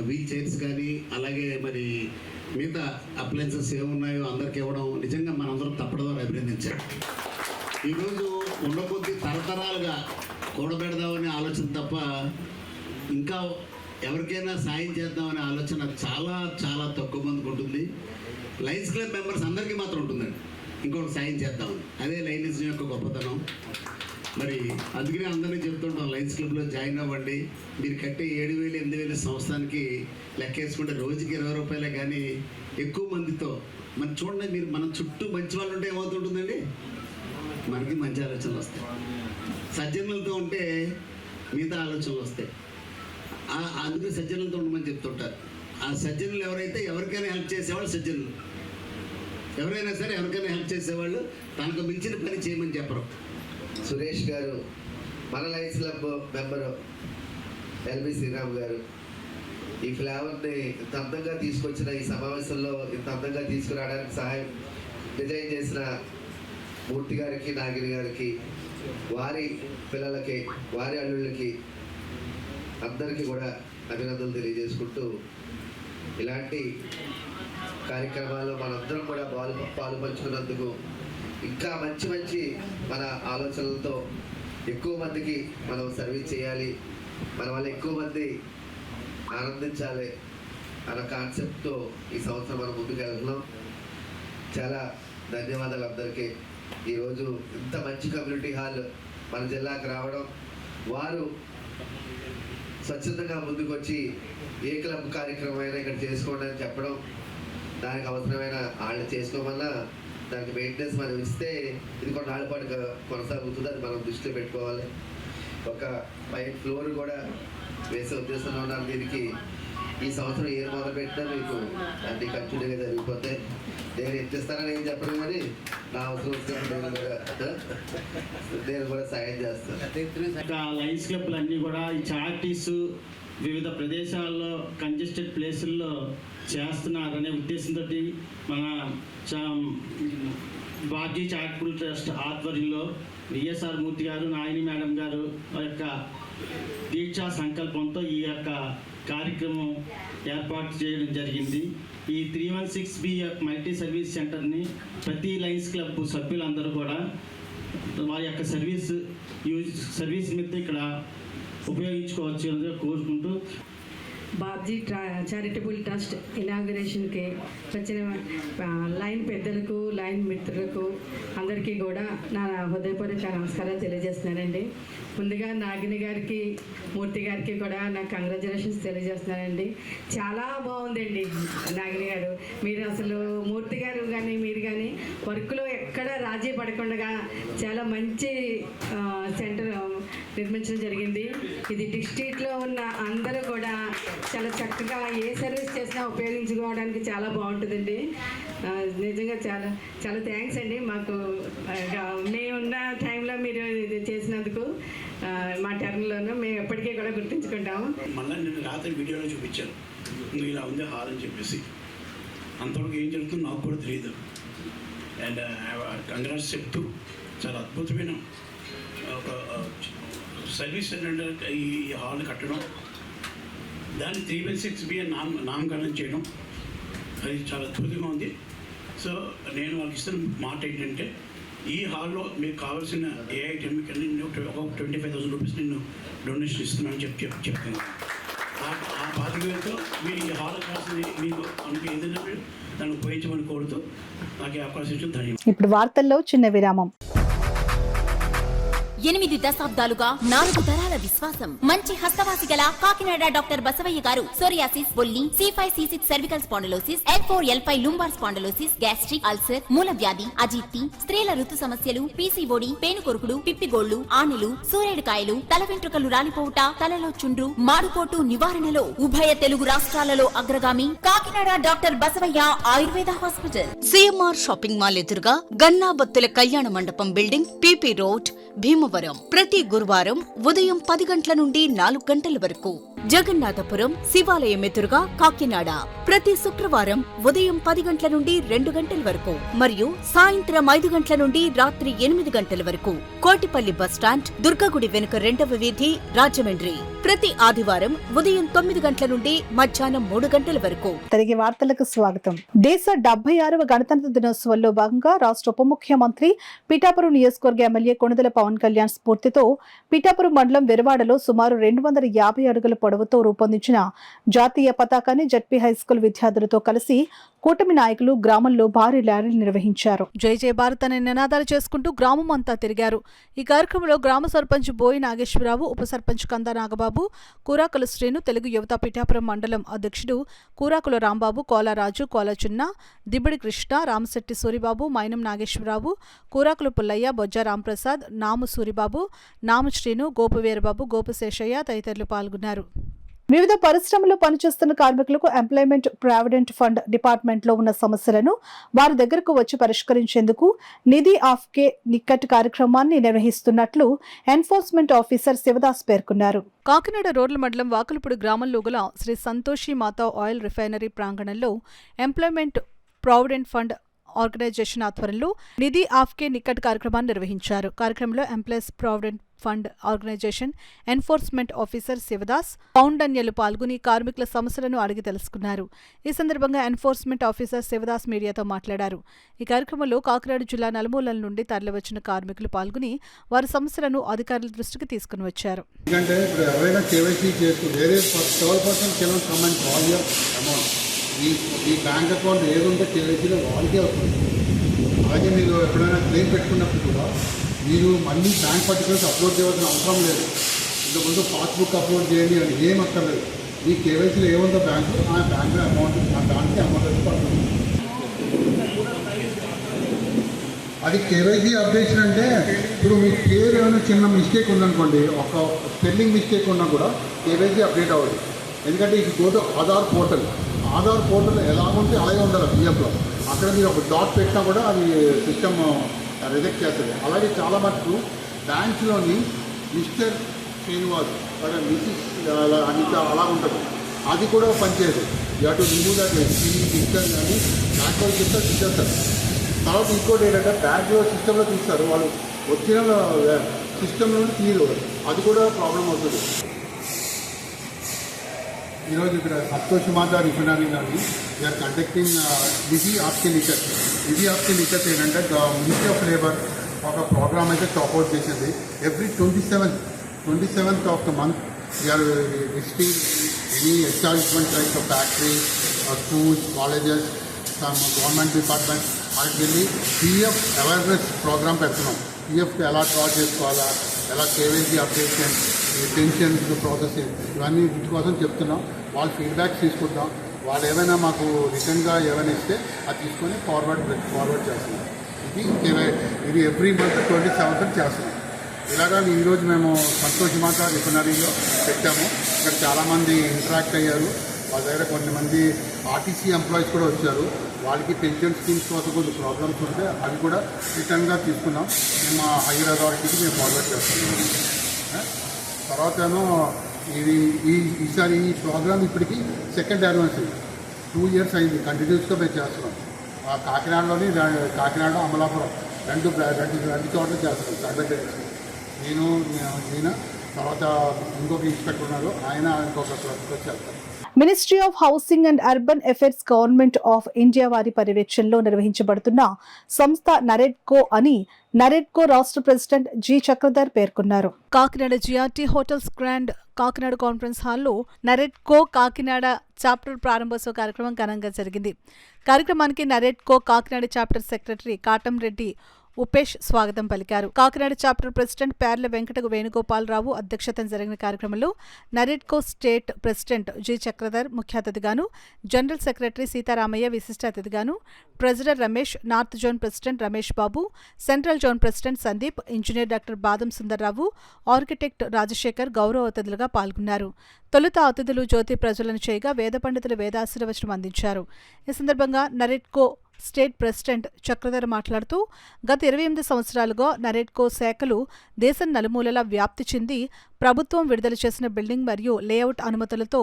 వీల్ చైర్స్ కానీ అలాగే మరి మిగతా అప్లయన్సెస్ ఏమున్నాయో అందరికి ఇవ్వడం నిజంగా మనందరం తప్పడం అభినందించారు. ఈరోజు ఉండకొద్ది తరతరాలుగా కూడబెడదామనే ఆలోచన తప్ప ఇంకా ఎవరికైనా సాయం చేద్దామనే ఆలోచన చాలా చాలా తక్కువ మందికి ఉంటుంది. లయన్స్ క్లబ్ మెంబర్స్ అందరికీ మాత్రం ఉంటుందండి ఇంకొక సాయం చేద్దామని. అదే లయనిజం యొక్క గొప్పతనం. మరి అందుకనే అందరినీ చెప్తుంటాం, లయన్స్ క్లబ్లో జాయిన్ అవ్వండి. మీరు కట్టే 7,000 8,000 సంవత్సరానికి లెక్కేసుకుంటే రోజుకి 20 రూపాయలే. కానీ ఎక్కువ మందితో మనం చూడండి, మీరు మన చుట్టూ మంచి వాళ్ళు ఉంటే ఏమవుతుంటుందండి, మనకి మంచి ఆలోచనలు వస్తాయి. సజ్జనులతో ఉంటే మిగతా ఆలోచనలు వస్తాయి. అందుకే సజ్జనులతో ఉండమని చెప్తుంటారు. ఆ సజ్జనులు ఎవరైతే ఎవరికైనా హెల్ప్ చేసేవాళ్ళు సజ్జనులు. ఎవరైనా సరే ఎవరికైనా హెల్ప్ చేసేవాళ్ళు తనకు మించిన పని చేయమని చెప్పరు. సురేష్ గారు, మన Lions club member LV Sriram గారు ఈ ఫ్లేవర్ని ఇంత అందంగా తీసుకొచ్చిన ఈ సమావేశంలో ఇంత అందంగా తీసుకురావడానికి సహాయం డిజైన్ చేసిన మూర్తి గారికి, నాగిని గారికి, వారి పిల్లలకి, వారి అల్లుళ్ళకి అందరికీ కూడా అభినందనలు తెలియజేసుకుంటూ ఇలాంటి కార్యక్రమాల్లో మనందరం కూడా పాలు పంచుకున్నందుకు ఇంకా మంచి మంచి మన ఆలోచనలతో ఎక్కువ మందికి మనం సర్వీస్ చేయాలి, మన వల్ల ఎక్కువ మంది ఆనందించాలి అన్న కాన్సెప్ట్తో ఈ సంవత్సరం మనం ముందుకు వెళ్తున్నాం. చాలా ధన్యవాదాలు అందరికీ. ఈరోజు ఇంత మంచి కమ్యూనిటీ హాల్ మన జిల్లాకు రావడం, వారు స్వచ్ఛందంగా ముందుకు వచ్చి ఏ క్లబ్ కార్యక్రమం అయినా ఇక్కడ చేసుకోండి అని చెప్పడం, దానికి అవసరమైన వాళ్ళు చేసుకోమన్నా దానికి మెయింటెనెన్స్ మనం ఇస్తే ఇది కొన్నాళ్ళ పాటు కొనసాగుతుంది. అది మనం దృష్టిలో పెట్టుకోవాలి. ఒక 5 ఫ్లోర్ కూడా వేసే ఉద్దేశంలో ఉన్నారు. దీనికి ఈ సంవత్సరం ఏం మొదలుపెట్టినా మీకు అన్ని కంటిన్యూగా జరిగిపోతే నేను ఎత్తిస్తానని ఏం చెప్పను, కానీ నా అవసరం నేను కూడా సాయం చేస్తాను. లయన్స్ క్లబ్లు అన్నీ కూడా ఈ చారిటీస్ వివిధ ప్రదేశాల్లో కంజెస్టెడ్ ప్లేసుల్లో చేస్తున్నారనే ఉద్దేశంతో మన బాజీ చారిటబుల్ ట్రస్ట్ ఆధ్వర్యంలో విఎస్ఆర్ మూర్తి గారు, నాయని మేడం గారు యొక్క దీక్షా సంకల్పంతో ఈ యొక్క కార్యక్రమం ఏర్పాటు చేయడం జరిగింది. ఈ 316B మల్టీ సర్వీస్ సెంటర్ని ప్రతి లయన్స్ క్లబ్ సభ్యులందరూ కూడా వారి యొక్క సర్వీస్ మీద ఇక్కడ ఉపయోగించుకోవచ్చు అని కోరుకుంటూ బాబ్జీ చారిటబుల్ ట్రస్ట్ ఇనాగరేషన్కి వచ్చిన లైన్ పెద్దలకు, లైన్ మిత్రులకు అందరికీ కూడా నా హృదయపూర్వక నమస్కారాలు తెలియజేస్తున్నానండి. ముందుగా నాగిని గారికి, మూర్తి గారికి కూడా నాకు కంగ్రాచులేషన్స్ తెలియజేస్తున్నానండి. చాలా బాగుందండి నాగిని గారు. మీరు అసలు మూర్తి గారు కానీ మీరు కానీ వర్క్లో ఎక్కడ రాజీ పడకుండా చాలా మంచి సెంటర్ నిర్మించడం జరిగింది. ఇది డిస్ట్రిక్ట్లో ఉన్న అందరూ కూడా చాలా చక్కగా ఏ సర్వీస్ చేసినా ఉపయోగించుకోవడానికి చాలా బాగుంటుందండి. నిజంగా చాలా చాలా థ్యాంక్స్ అండి. మాకు మేమున్న టైంలో మీరు ఇది చేసినందుకు మా టర్న్లోనూ మేము ఎప్పటికీ కూడా గుర్తుంచుకుంటాము. మళ్ళీ నేను రాత్రి వీడియోలో చూపించాను, నువ్వు ఇలా ఉంది హాల్ అని చెప్పేసి. అంతవరకు ఏం జరుగుతుందో నాకు కూడా తెలియదు. అండ్ కంగ్రాట్స్ చెప్తూ చాలా అద్భుతమైన ఒక సర్వీస్ ఏంటంటే ఈ హాల్ని కట్టడం, దాన్ని 316B నామకరణం చేయడం, అది చాలా అద్భుతంగా ఉంది. సో నేను వాళ్ళకి ఇస్తున్న మాట ఏంటంటే, ఈ హాల్లో మీకు కావాల్సిన ఏ ఐటెం నేను ఒక 25,000 రూపీస్ నేను డొనేషన్ ఇస్తున్నాను చెప్తున్నాను. ఆ బాధ్యతతో మీరు ఈ హాల్ కావాల్సింది మీకు అనుకు ఏదైనా మీరు దాన్ని ఉపయోగించమని కోరుతూ నాకు ఈ అవకాశం ఇచ్చిన ధన్యవాదాలు. ఇప్పుడు వార్తల్లో చిన్న విరామం. 8 దశాబ్దాలుగా 4 తరాల విశ్వాసం. మంచి హస్తవాసి గల కాకినాడ డాక్టర్ బసవయ్య గారు సోరియాసిస్, బొల్లి, C5C6 cervical spondylosis, L4L5 lumbar spondylosis, gastric ulcer, మూలవ్యాధి, అజీర్తి, స్త్రీల ఋతు సమస్యలు, పీసీఓడి, పేనుకొరుకుడు, పిప్పిగోళ్లు, ఆనెలు, సూరేడుకాయలు, తల వెంట్రుకలు రాలిపోవుట, తలలో చుండ్రు, మాడుకోటు నివారణలో ఉభయ తెలుగు రాష్ట్రాలలో అగ్రగామి Kakinada doctor Basavaiah Ayurveda hospital. CMR shopping mall ఎదురుగా గన్నాబత్తుల కళ్యాణ మండపం బిల్డింగ్, PP రోడ్, భీమవరం. ప్రతి గురువారం ఉదయం 10 గంటల నుండి 4 గంటల వరకు. జగన్నాథపురం శివాలయం ఎదురుగా కాకినాడ ప్రతి శుక్రవారం ఉదయం 10 గంటల నుండి 2 గంటల వరకు మరియు సాయంత్రం 5 గంటల నుండి రాత్రి 8 గంటల వరకు. కోటిపల్లి బస్టాండ్, దుర్గగుడి వెనుక 2వ వీధి, రాజమండ్రి ప్రతి ఆదివారం ఉదయం 9 గంటల నుండి మధ్యాహ్నం 3 గంటల వరకు. తిరిగి వార్తలకు స్వాగతం. దేశ 76వ గణతంత్ర దినోత్సవంలో భాగంగా రాష్ట్ర ఉప ముఖ్యమంత్రి, పిఠాపురం నియోజకవర్గ ఎమ్మెల్యే కొణిదెల పవన్ కళ్యాణ్ స్ఫూర్తితో పిఠాపురం మండలం వెరవాడలో సుమారు 250 అడుగుల పొడవుతో రూపొందించిన జాతీయ పతాకాన్ని జడ్పీ హైస్కూల్ విద్యార్థులతో కలిసి కూటమి నాయకులు గ్రామంలో భారీ ర్యాలీ నిర్వహించారు. జై జై భారత్ అనే నినాదాలు చేసుకుంటూ గ్రామం అంతా తిరిగారు. ఈ కార్యక్రమంలో గ్రామ సర్పంచ్ బోయి నాగేశ్వరరావు, ఉప సర్పంచ్ కందా నాగబాబు, కూరాకుల శ్రీను, తెలుగు యువత పిఠాపురం మండలం అధ్యక్షుడు కూరాకుల రాంబాబు, కోలరాజు, కోలచున్న, దిబ్బడి కృష్ణ, రామశెట్టి సూరిబాబు, మైనం నాగేశ్వరరావు, కూరాకుల పుల్లయ్య, బొజ్జ రాంప్రసాద్, నాము సూరిబాబు, నాము శ్రీను, గోపు వీరబాబు, గోపు శేషయ్య తదితరులు పాల్గొన్నారు. వివిధ పరిశ్రమల్లో పనిచేస్తున్న కార్మికులకు ఎంప్లాయ్మెంట్ ప్రావిడెంట్ ఫండ్ డిపార్ట్మెంట్లో ఉన్న సమస్యలను వారి దగ్గరకు వచ్చి పరిష్కరించేందుకు నిధి ఆఫ్ కే నిక్కట్ కార్యక్రమాన్ని నిర్వహిస్తున్నట్లు ఎన్ఫోర్స్మెంట్ ఆఫీసర్ శివదాస్ పేర్కొన్నారు. కాకినాడ రోడ్ల మండలం వాకులపూడి గ్రామంలో గల శ్రీ సంతోషి మాతా ఆయిల్ రిఫైనరీ ప్రాంగణంలో ఎంప్లాయ్మెంట్ ప్రావిడెంట్ ఫండ్ ఆర్గనైజేషన్ ఆధ్వర్యంలో నిధి ఆఫ్ కే నిక్కట్ కార్యక్రమాన్ని నిర్వహించారు. కార్యక్రమంలో employees provident fund organisation enforcement officer Sivadas, పౌండన్యలు పాల్గొని కార్మికుల సమస్యలను అడిగి తెలుసుకున్నారు. ఈ సందర్భంగా ఎన్ఫోర్స్మెంట్ ఆఫీసర్ శివదాస్ మీడియాతో మాట్లాడారు. ఈ కార్యక్రమంలో కాకినాడ జిల్లా నలుమూలల నుండి తరలివచ్చిన కార్మికులు పాల్గొని వారి సమస్యలను అధికారుల దృష్టికి తీసుకుని వచ్చారు. ఈ బ్యాంక్ అకౌంట్ ఏది ఉందో కేవైసీలో వాళ్ళకే వస్తుంది. అలాగే మీరు ఎప్పుడైనా క్లెయిమ్ పెట్టుకున్నప్పుడు కూడా మీరు మళ్ళీ బ్యాంక్ పర్టికులర్స్ అప్లోడ్ చేయాల్సిన అవసరం లేదు. ఇంతకుముందు పాస్బుక్ అప్లోడ్ చేయండి అని ఏం అక్కర్లేదు. ఈ కేవైసీలో ఏముందో బ్యాంకు, ఆ బ్యాంక్ అమౌంట్ దానికి అమౌంట్ వచ్చి పడుతుంది. అది కేవైసీ అప్డేషన్ అంటే ఇప్పుడు మీ పేరు ఏమైనా చిన్న మిస్టేక్ ఉందనుకోండి, ఒక స్పెల్లింగ్ మిస్టేక్ ఉన్నా కూడా కేవైసీ అప్డేట్ అవ్వదు. ఎందుకంటే ఇది go to Aadhaar portal. Aadhaar portal ఎలా ఉంటే అలాగే ఉండాలి. పిఎఫ్లో అక్కడ మీరు ఒక డాట్ పెట్టినా కూడా అది సిస్టమ్ రిజెక్ట్ చేస్తుంది. అలాగే చాలా మటుకు బ్యాంక్స్లోని మిస్టర్ శ్రీనివాస్ అలా మిసిస్ అనిత అలా ఉంటుంది. అది కూడా పనిచేయదు. You to remove that system కానీ బ్యాక్ వాళ్ళు చెప్తారు తీసేస్తారు. తర్వాత ఇంకోటి ఏంటంటే బ్యాక్ సిస్టంలో తీస్తారు, వాళ్ళు ఒరిజినల్ సిస్టమ్ నుండి తీరు, అది కూడా ప్రాబ్లం అవుతుంది. ఈరోజు ఇక్కడ సంతోష్ మాత రిఫైనరీ కానీ వీఆర్ కండక్టింగ్ విధి ఆప్కి లిఖత్. విధి ఆప్కి లిఖత్ ఏంటంటే మినిస్ట్రీ ఆఫ్ లేబర్ ఒక ప్రోగ్రామ్ అయితే టాప్అవుట్ చేసింది. Every 27th of the month we're visiting any establishment like factory, schools, colleges, some government department వాళ్ళకి వెళ్ళి పిఎఫ్ అవేర్నెస్ ప్రోగ్రామ్ పెడుతున్నాం. పిఎఫ్ ఎలా డ్రా చేసుకోవాలా, ఎలా కేవైసీ అప్డేషన్, పెన్షన్స్ ప్రాసెసింగ్, ఇవన్నీ వీటి కోసం చెప్తున్నాం. వాళ్ళ ఫీడ్బ్యాక్స్ తీసుకుంటాం. వాళ్ళు ఏమైనా మాకు రిటర్న్గా ఏమైనా ఇస్తే అది తీసుకొని ఫార్వర్డ్ చేస్తున్నాం. ఇది ఎవ్రీ మంత్ 27th చేస్తున్నాం. ఇలాగా ఈరోజు మేము సంతోష్ మాత రిఫైనరీలో పెట్టాము. ఇక్కడ చాలామంది ఇంటరాక్ట్ అయ్యారు. వాళ్ళ దగ్గర కొంతమంది ఆర్టీసీ ఎంప్లాయీస్ కూడా వచ్చారు. వాళ్ళకి పెన్షన్ స్కీమ్స్ కోసం కొన్ని ప్రాబ్లమ్స్ ఉంటే అవి కూడా రిటర్న్గా తీసుకున్నాం. మేము మా హైయర్ అథారిటీకి మేము ఫార్వర్డ్ చేస్తున్నాం. తర్వాత ఈసారి ఈ ప్రోగ్రామ్ ఇప్పటికి సెకండ్ యానివర్సరీ 2 years అయింది. కంటిన్యూస్గా మేము చేస్తున్నాం. కాకినాడలోని కాకినాడ, అమలాపురం రెండు చోట్ల చేస్తున్నాం సైమల్టేనియస్గా. నేను తర్వాత ఇంకొక ఇన్స్పెక్టర్ ఉన్నారు, ఆయన ఇంకొక చేస్తారు. Ministry of housing and urban affairs government of India వారి పర్యవేక్షణలో నిర్వహించబడుతున్న సంస్థ నరెడ్కో అని నరెడ్కో రాష్ట్ర ప్రెసిడెంట్ జి చక్రధర్ పేర్కొన్నారు. Kakinada GRT hotels grand Kakinada conference హాల్లో నరెడ్కో కాకినాడ చాప్టర్ ప్రారంభోత్సవ కార్యక్రమం ఘనంగా జరిగింది. కార్యక్రమానికి నరెడ్కో కాకినాడ చాప్టర్ సెక్రటరీ కాటంరెడ్డి ఉపేష్ స్వాగతం పలికారు. కాకినాడ చాప్టర్ ప్రెసిడెంట్ పేర్ల వెంకట వేణుగోపాలరావు అధ్యక్షతన జరిగిన కార్యక్రమంలో NAREDCO state president G Chakradhar ముఖ్య అతిథిగాను, జనరల్ సెక్రటరీ సీతారామయ్య విశిష్ట అతిథిగాను, treasurer Ramesh, north zone president Ramesh Babu, central zone president Sandeep, engineer doctor Badam Sundarrao, architect Rajasekhar గౌరవ అతిథులుగా పాల్గొన్నారు. తొలుత అతిథులు జ్యోతి ప్రజ్వలన చేయగా వేద పండితులు వేదాశీర్వచనం అందించారు. ఈ సందర్భంగా నరెడ్కో స్టేట్ ప్రెసిడెంట్ చక్రధర్ మాట్లాడుతూ గత 28 సంవత్సరాలుగా నరెడ్కో శాఖలు దేశం నలుమూలలా వ్యాప్తి చెంది ప్రభుత్వం విడుదల చేసిన బిల్డింగ్ మరియు లేఅవుట్ అనుమతులతో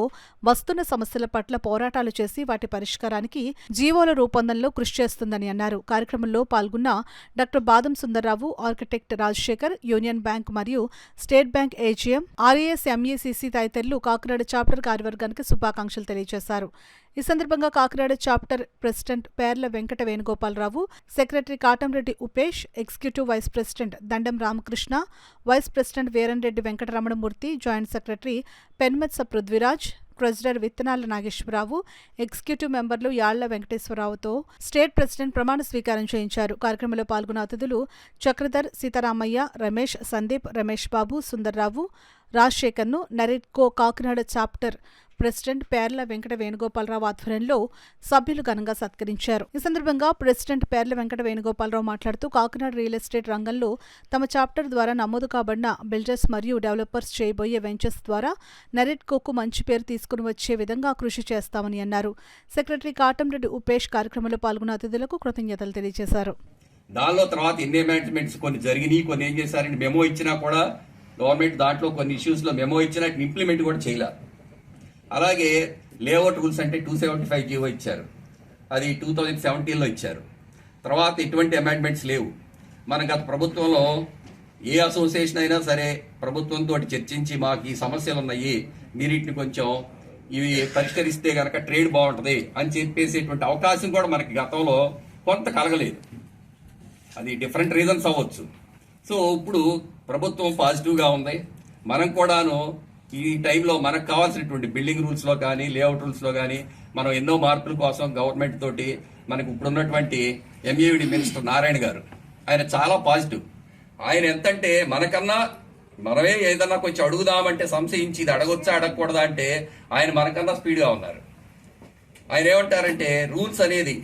వస్తున్న సమస్యల పట్ల పోరాటాలు చేసి వాటి పరిష్కారానికి జీవోల రూపొందనలో కృషి చేస్తుందని అన్నారు. కార్యక్రమంలో పాల్గొన్న doctor Badam Sundarrao, architect Rajasekhar, union bank మరియు స్టేట్ బ్యాంక్ ఏజీఎం, ఆర్ఏఎస్, ఎంఈసీసీ తదితరులు కాకినాడ చాప్టర్ కార్యవర్గానికి శుభాకాంక్షలు తెలియజేశారు. ఈ సందర్భంగా Kakinada chapter president Perla Venkata Venugopalarao, secretary Katamreddy Upesh, executive vice president Dandam Ramakrishna, vice president Veeramreddy Venkataramanamurthy, joint secretary Penmetsa Prithviraj, treasurer Vittanala Nageswararao, executive మెంబర్లు యాళ్ల వెంకటేశ్వరరావుతో స్టేట్ ప్రెసిడెంట్ ప్రమాణ స్వీకారం చేయించారు. కార్యక్రమంలో పాల్గొన్న అతిథులు చక్రధర్, సీతారామయ్య, రమేష్, సందీప్, రమేష్ బాబు, సుందర్రావు, రాజశేఖర్ను నరెడ్కో కాకినాడ చాప్టర్ ప్రెసిడెంట్ పేర్ల వెంకట వేణుగోపాలరావు ఆధ్వర్యంలో సభ్యులు ఘనంగా సత్కరించారు. ఈ సందర్భంగా ప్రెసిడెంట్ పేర్ల వెంకట వేణుగోపాలరావు మాట్లాడుతూ కాకినాడ రియల్ ఎస్టేట్ రంగంలో తమ చాప్టర్ ద్వారా నమోదు కాబడిన బిల్డర్స్ మరియు డెవలపర్స్ చేయబోయే వెంచర్స్ ద్వారా నరెడ్కోకు మంచి పేరు తీసుకుని వచ్చే విధంగా కృషి చేస్తామని అన్నారు. సెక్రటరీ కాటంరెడ్డి ఉపేష్ కార్యక్రమంలో పాల్గొన్న అతిథులకు కృతజ్ఞతలు తెలియజేశారు. దానిలో తర్వాత ఎన్ని అమెండ్మెంట్స్ కొన్ని జరిగినాయి, కొన్ని ఏం చేశారంటే మెమో ఇచ్చినా కూడా గవర్నమెంట్ దాంట్లో కొన్ని ఇష్యూస్లో మెమో ఇచ్చినా ఇంప్లిమెంట్ కూడా చేయలేదు. అలాగే లేఅవుట్ రూల్స్ అంటే 275 జీవో ఇచ్చారు, అది 2017లో ఇచ్చారు. తర్వాత ఎటువంటి అమెండ్మెంట్స్ లేవు. మన గత ప్రభుత్వంలో ఏ అసోసియేషన్ అయినా సరే ప్రభుత్వంతో చర్చించి మాకు ఈ సమస్యలు ఉన్నాయి, మీరు వీటిని కొంచెం ఇవి పరిష్కరిస్తే కనుక ట్రేడ్ బాగుంటుంది అని చెప్పేసేటువంటి అవకాశం కూడా మనకి గతంలో కొంత కలగలేదు. అది డిఫరెంట్ రీజన్స్ అవ్వచ్చు. సో ఇప్పుడు ప్రభుత్వం పాజిటివ్గా ఉంది. మనం కూడాను ఈ టైంలో మనకు కావాల్సినటువంటి బిల్డింగ్ రూల్స్లో కానీ లేఅవుట్ రూల్స్లో కానీ మనం ఎన్నో మార్పుల కోసం గవర్నమెంట్ తోటి మనకు ఇప్పుడున్నటువంటి ఎంఏవిడి మినిస్టర్ నారాయణ గారు ఆయన చాలా పాజిటివ్. ఆయన ఎంతంటే మనకన్నా మనమే ఏదన్నా కొంచెం అడుగుదామంటే సంశయించి ఇది అడగొచ్చా అడగకూడదా అంటే ఆయన మనకన్నా స్పీడ్గా ఉన్నారు. ఆయన ఏమంటారంటే రూల్స్ అనేది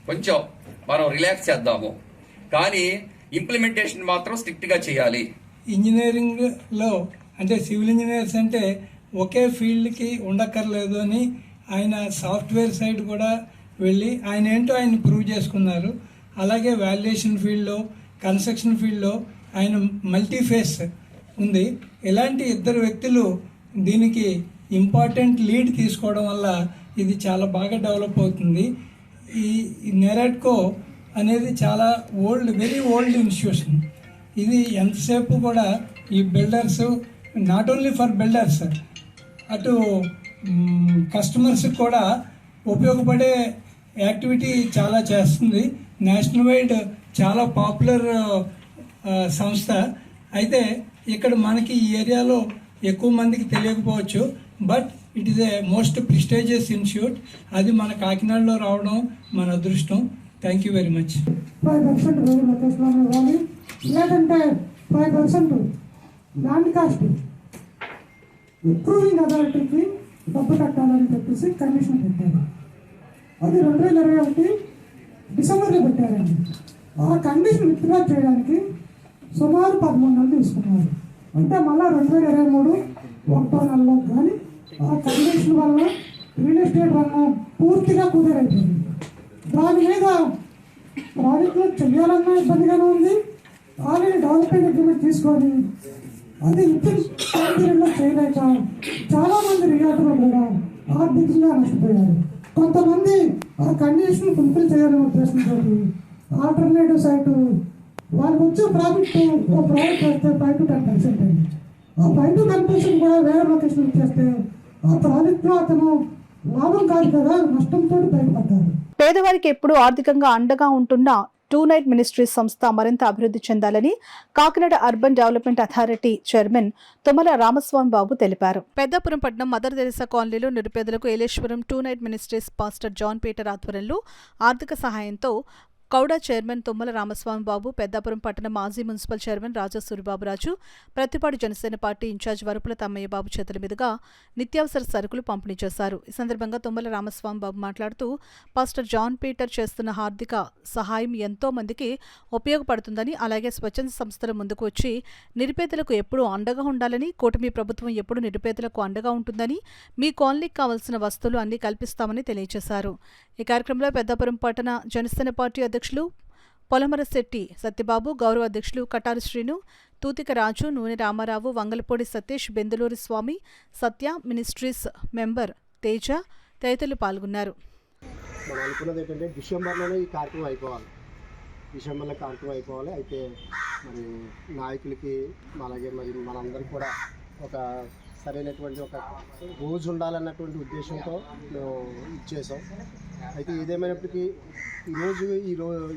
కొంచెం మనం రిలాక్స్ చేద్దాము, కానీ ఇంప్లిమెంటేషన్ మాత్రం స్ట్రిక్ట్గా చేయాలి. ఇంజనీరింగ్లో అంటే సివిల్ ఇంజనీర్స్ అంటే ఒకే ఫీల్డ్కి ఉండక్కర్లేదు అని ఆయన సాఫ్ట్వేర్ సైడ్ కూడా వెళ్ళి ఆయన ఏంటో ఆయన ప్రూవ్ చేసుకున్నారు. అలాగే వాల్యుయేషన్ ఫీల్డ్లో, కన్స్ట్రక్షన్ ఫీల్డ్లో ఆయన మల్టీఫేస్ ఉంది. ఇలాంటి ఇద్దరు వ్యక్తులు దీనికి ఇంపార్టెంట్ లీడ్ తీసుకోవడం వల్ల ఇది చాలా బాగా డెవలప్ అవుతుంది. ఈ నెరాట్కో అనేది చాలా వెరీ ఓల్డ్ ఇన్స్టిట్యూషన్. ఇది ఎంతసేపు కూడా ఈ builders, not only for builders, అటు కస్టమర్స్కి కూడా ఉపయోగపడే యాక్టివిటీ చాలా చేస్తుంది. నేషనల్ వైడ్ చాలా పాపులర్ సంస్థ. అయితే ఇక్కడ మనకి ఈ ఏరియాలో ఎక్కువ మందికి తెలియకపోవచ్చు, but it is a most prestigious institute. అది మన కాకినాడలో రావడం మన అదృష్టం. Thank you very much. 5% వేరే లొకేషన్లో ఇవ్వాలి, లేదంటే 5% ల్యాండ్ కాస్ట్ అప్రూవింగ్ అథారిటీకి డబ్బు కట్టాలని చెప్పేసి కమిషన్ పెట్టారు. అది 2021 డిసెంబర్లో పెట్టారండి. ఆ కండిషన్ విత్డ్రా చేయడానికి సుమారు 13 నెలలు తీసుకున్నారు. అంటే మళ్ళీ 2023 1వ నెలలో కానీ ఆ కండిషన్ వల్ల రియల్ ఎస్టేట్ రంగం పూర్తిగా కుదిరైపోయింది. దాని మీద ప్రాజెక్టులు చేయాలన్నా ఇబ్బందిగానే ఉంది. ఆల్రెడీ డెవలప్మెంట్ అగ్రిమెంట్ తీసుకొని అది పీరియడ్లో చేయలేక చాలామంది రియాటర్లు కూడా ఆర్థికంగా నష్టపోయారు. కొంతమంది ఆ కండిషన్ ఫుల్ఫిల్ చేయాలనే ఉద్దేశంతో ఆల్టర్నేటివ్ సైట్ వాళ్ళకి వచ్చే ప్రాఫిట్ చేస్తే 5 to 10% అండి. ఆ 5 to 10% కూడా వేరే లొకేషన్ చేస్తే ఆ ప్రాజెక్టులో అతను లాభం కాదు కదా, నష్టంతో బయటపడ్డారు. పేదవారికి ఎప్పుడూ ఆర్థికంగా అండగా ఉంటున్న టూ నైట్ మినిస్ట్రీస్ సంస్థ మరింత అభివృద్ధి చెందాలని Kakinada urban development authority chairman Tummala Ramaswamy Babu తెలిపారు. పెద్దాపురం పట్టణం మదర్ తెరెసా కాలనీలో నిరుపేదలకు Yeleswaram tonight ministries pastor John Peter ఆధ్వర్యంలో ఆర్థిక సహాయంతో కౌడా చైర్మన్ తుమ్మల రామస్వామి బాబు, పెద్దాపురం పట్టణ మాజీ municipal chairman Raja Suribaburaju, Prathipadu Janasena party in charge Varupula Tammayya Babu చేతుల మీదుగా నిత్యావసర సరుకులు పంపిణీ చేశారు. ఈ సందర్భంగా తుమ్మల రామస్వామి బాబు మాట్లాడుతూ పాస్టర్ జాన్ పీటర్ చేస్తున్న ఆర్థిక సహాయం ఎంతో మందికి ఉపయోగపడుతుందని, అలాగే స్వచ్ఛంద సంస్థల ముందుకు వచ్చి నిరుపేదలకు ఎప్పుడూ అండగా ఉండాలని, కూటమి ప్రభుత్వం ఎప్పుడు నిరుపేదలకు అండగా ఉంటుందని, మీ కాలనీకి కావాల్సిన వస్తువులు అన్ని కల్పిస్తామని తెలియజేశారు. ఈ కార్యక్రమంలో పెద్దాపురం పట్టణ జనసేన పార్టీ అధ్యక్షులు పొలమరశెట్టి సత్యబాబు, గౌరవ అధ్యక్షులు కటారి శ్రీను, తూతిక రాజు, నూనె రామారావు, వంగలపూడి సతీష్, బెందులూరి స్వామి, సత్య, మినిస్ట్రీస్ మెంబర్ తేజ తదితరులు పాల్గొన్నారు. మనం అనుకున్నది ఏంటంటే డిసెంబర్లోనే ఈ కార్యక్రమం అయిపోవాలి. డిసెంబర్లో కార్యక్రమం అయిపోవాలి. అయితే మరి నాయకులకి అలాగే మరి మనందరికీ కూడా ఒక సరైనటువంటి ఒక రోజు ఉండాలన్నటువంటి ఉద్దేశంతో మేము ఇచ్చేసాం. అయితే ఏదేమైనప్పటికీ ఈరోజు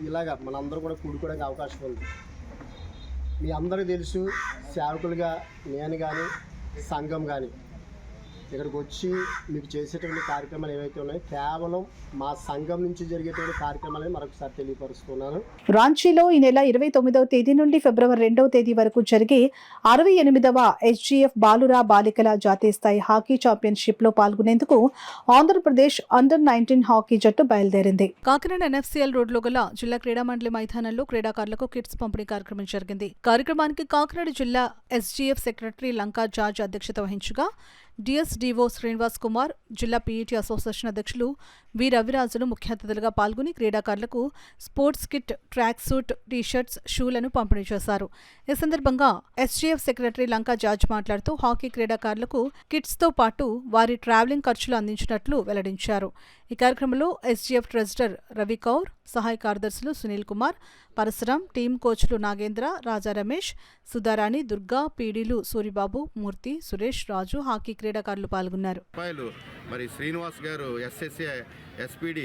ఇలాగా మనందరూ కూడా కూడుకోవడానికి అవకాశం ఉంది. మీ అందరికీ తెలుసు, సేవకులుగా నేను కానీ సంఘం కానీ ఇక్కడికి వచ్చి మీకు చేసేటువంటి కార్యక్రమాలు ఏవైతే ఉన్నాయో కేవలం మా సంఘం నుంచి జరిగేటువంటి కార్యక్రమాలని మరొకసారి తెలియపరుస్తున్నాను. రాంచీలో ఈ నెల 29వ తేదీ నుండి ఫిబ్రవరి 2వ తేదీ వరకు జరిగే 68వ HGF బాలుర బాలికల జాతీయ స్థాయి హాకీ ఛాంపియన్షిప్ లో పాల్గొనేందుకు ఆంధ్రప్రదేశ్ అండర్-19 హాకీ జట్టు బయలుదేరింది. కాకినాడ NFCL రోడ్లో గల జిల్లా క్రీడా మండలి మైదానంలో క్రీడాకారులకు కిట్స్ పంపిణీ కార్యక్రమం జరిగింది. కార్యక్రమానికి కాకినాడ జిల్లా SGF సెక్రటరీ లంకా జార్జ్ అధ్యక్షత వహించగా DSDO శ్రీనివాస్ కుమార్, జిల్లా PET అసోసియేషన్ అధ్యక్షులు వి రవిరాజులు ముఖ్య అతిథులుగా పాల్గొని క్రీడాకారులకు sports kit, track suit, T-shirts, షూలను పంపిణీ చేశారు. ఈ సందర్భంగా SGF సెక్రటరీ లంకా జార్జ్ మాట్లాడుతూ హాకీ క్రీడాకారులకు కిట్స్తో పాటు వారి ట్రావెలింగ్ ఖర్చులు అందించినట్లు వెల్లడించారు. ఈ కార్యక్రమంలో SGF ట్రెజరర్ రవి కౌర్, సహాయ కార్యదర్శులు సునీల్ కుమార్, పరశురాం, టీం కోచ్లు నాగేంద్ర, రాజా రమేష్, సుధారాణి, దుర్గా, పీడీలు సూరిబాబు, మూర్తి, సురేష్, రాజు, హాకీ క్రీడాకారులు పాల్గొన్నారు. మరి శ్రీనివాస్ గారు SSA SPD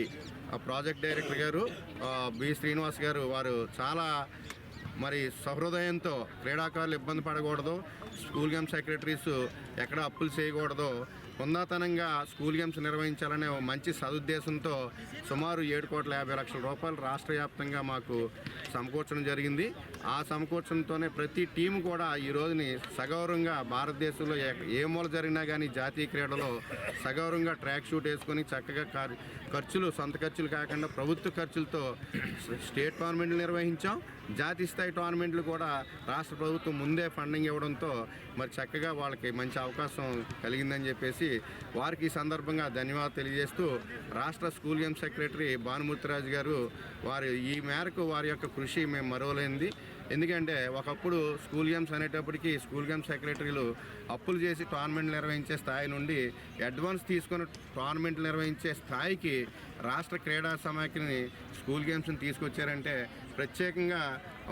ప్రాజెక్ట్ డైరెక్టర్ గారు బి శ్రీనివాస్ గారు వారు చాలా మరి సహృదయంతో క్రీడాకారులు ఇబ్బంది పడకూడదు, స్కూల్ గేమ్ సెక్రటరీస్ ఎక్కడ అప్పులు చేయకూడదు, ఉన్నతనంగా స్కూల్ గేమ్స్ నిర్వహించాలనే మంచి సదుద్దేశంతో సుమారు 7,50,00,000 రూపాయలు రాష్ట్ర వ్యాప్తంగా మాకు సమకూర్చడం జరిగింది. ఆ సమకూర్చడంతోనే ప్రతి టీం కూడా ఈ రోజుని సగౌరవంగా భారతదేశంలో ఏ మూల జరిగినా కానీ జాతీయ క్రీడలో సగౌరవంగా ట్రాక్ షూట్ వేసుకొని చక్కగా ఖర్చులు సొంత ఖర్చులు కాకుండా ప్రభుత్వ ఖర్చులతో స్టేట్ టోర్నమెంట్లు నిర్వహించాం. జాతీయ స్థాయి టోర్నమెంట్లు కూడా రాష్ట్ర ప్రభుత్వం ముందే ఫండింగ్ ఇవ్వడంతో మరి చక్కగా వాళ్ళకి మంచి అవకాశం కలిగిందని చెప్పేసి వారికి ఈ సందర్భంగా ధన్యవాదాలు తెలియజేస్తూ రాష్ట్ర స్కూల్ గేమ్ సెక్రటరీ భానుమూర్తిరాజు గారు వారు ఈ మేరకు వారి యొక్క కృషి మేము మరోలేనిది. ఎందుకంటే ఒకప్పుడు స్కూల్ గేమ్స్ అనేటప్పటికీ స్కూల్ గేమ్స్ సెక్రటరీలు అప్పులు చేసి టోర్నమెంట్లు నిర్వహించే స్థాయి నుండి అడ్వాన్స్ తీసుకొని టోర్నమెంట్లు నిర్వహించే స్థాయికి రాష్ట్ర క్రీడా సమాఖ్యని స్కూల్ గేమ్స్ని తీసుకొచ్చారంటే ప్రత్యేకంగా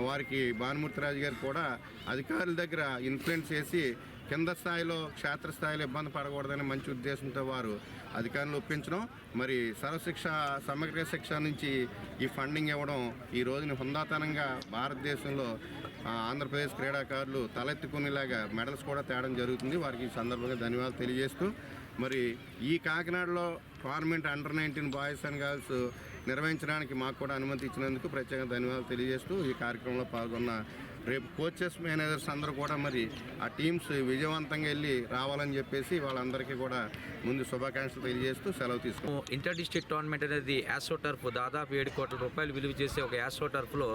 వారికి భానుమూర్తిరాజు గారు కూడా అధికారుల దగ్గర ఇన్ఫ్లుయెన్స్ చేసి కింద స్థాయిలో క్షేత్రస్థాయిలో ఇబ్బంది పడకూడదనే మంచి ఉద్దేశంతో వారు అధికారులు ఒప్పించడం, మరి సర్వశిక్ష సమగ్ర శిక్ష నుంచి ఈ ఫండింగ్ ఇవ్వడం ఈ రోజుని హుందాతనంగా భారతదేశంలో ఆంధ్రప్రదేశ్ క్రీడాకారులు తలెత్తుకునేలాగా మెడల్స్ కూడా తేవడం జరుగుతుంది. వారికి ఈ సందర్భంగా ధన్యవాదాలు తెలియజేస్తూ, మరి ఈ కాకినాడలో tournament under-19 boys and girls నిర్వహించడానికి మాకు కూడా అనుమతి ఇచ్చినందుకు ప్రత్యేకంగా ధన్యవాదాలు తెలియజేస్తూ, ఈ కార్యక్రమంలో పాల్గొన్న రేపు కోచెస్ మేనేజర్స్ అందరూ కూడా మరి ఆ టీమ్స్ విజయవంతంగా వెళ్ళి రావాలని చెప్పేసి వాళ్ళందరికీ కూడా ముందు శుభాకాంక్షలు తెలియజేస్తూ సెలవు తీసుకున్నాం. ఇంటర్ డిస్ట్రిక్ట్ టోర్నమెంట్ అనేది యాసో టర్ఫ్ దాదాపు 7 కోట్ల రూపాయలు విలువ చేసే ఒక యాసో టర్ఫ్లో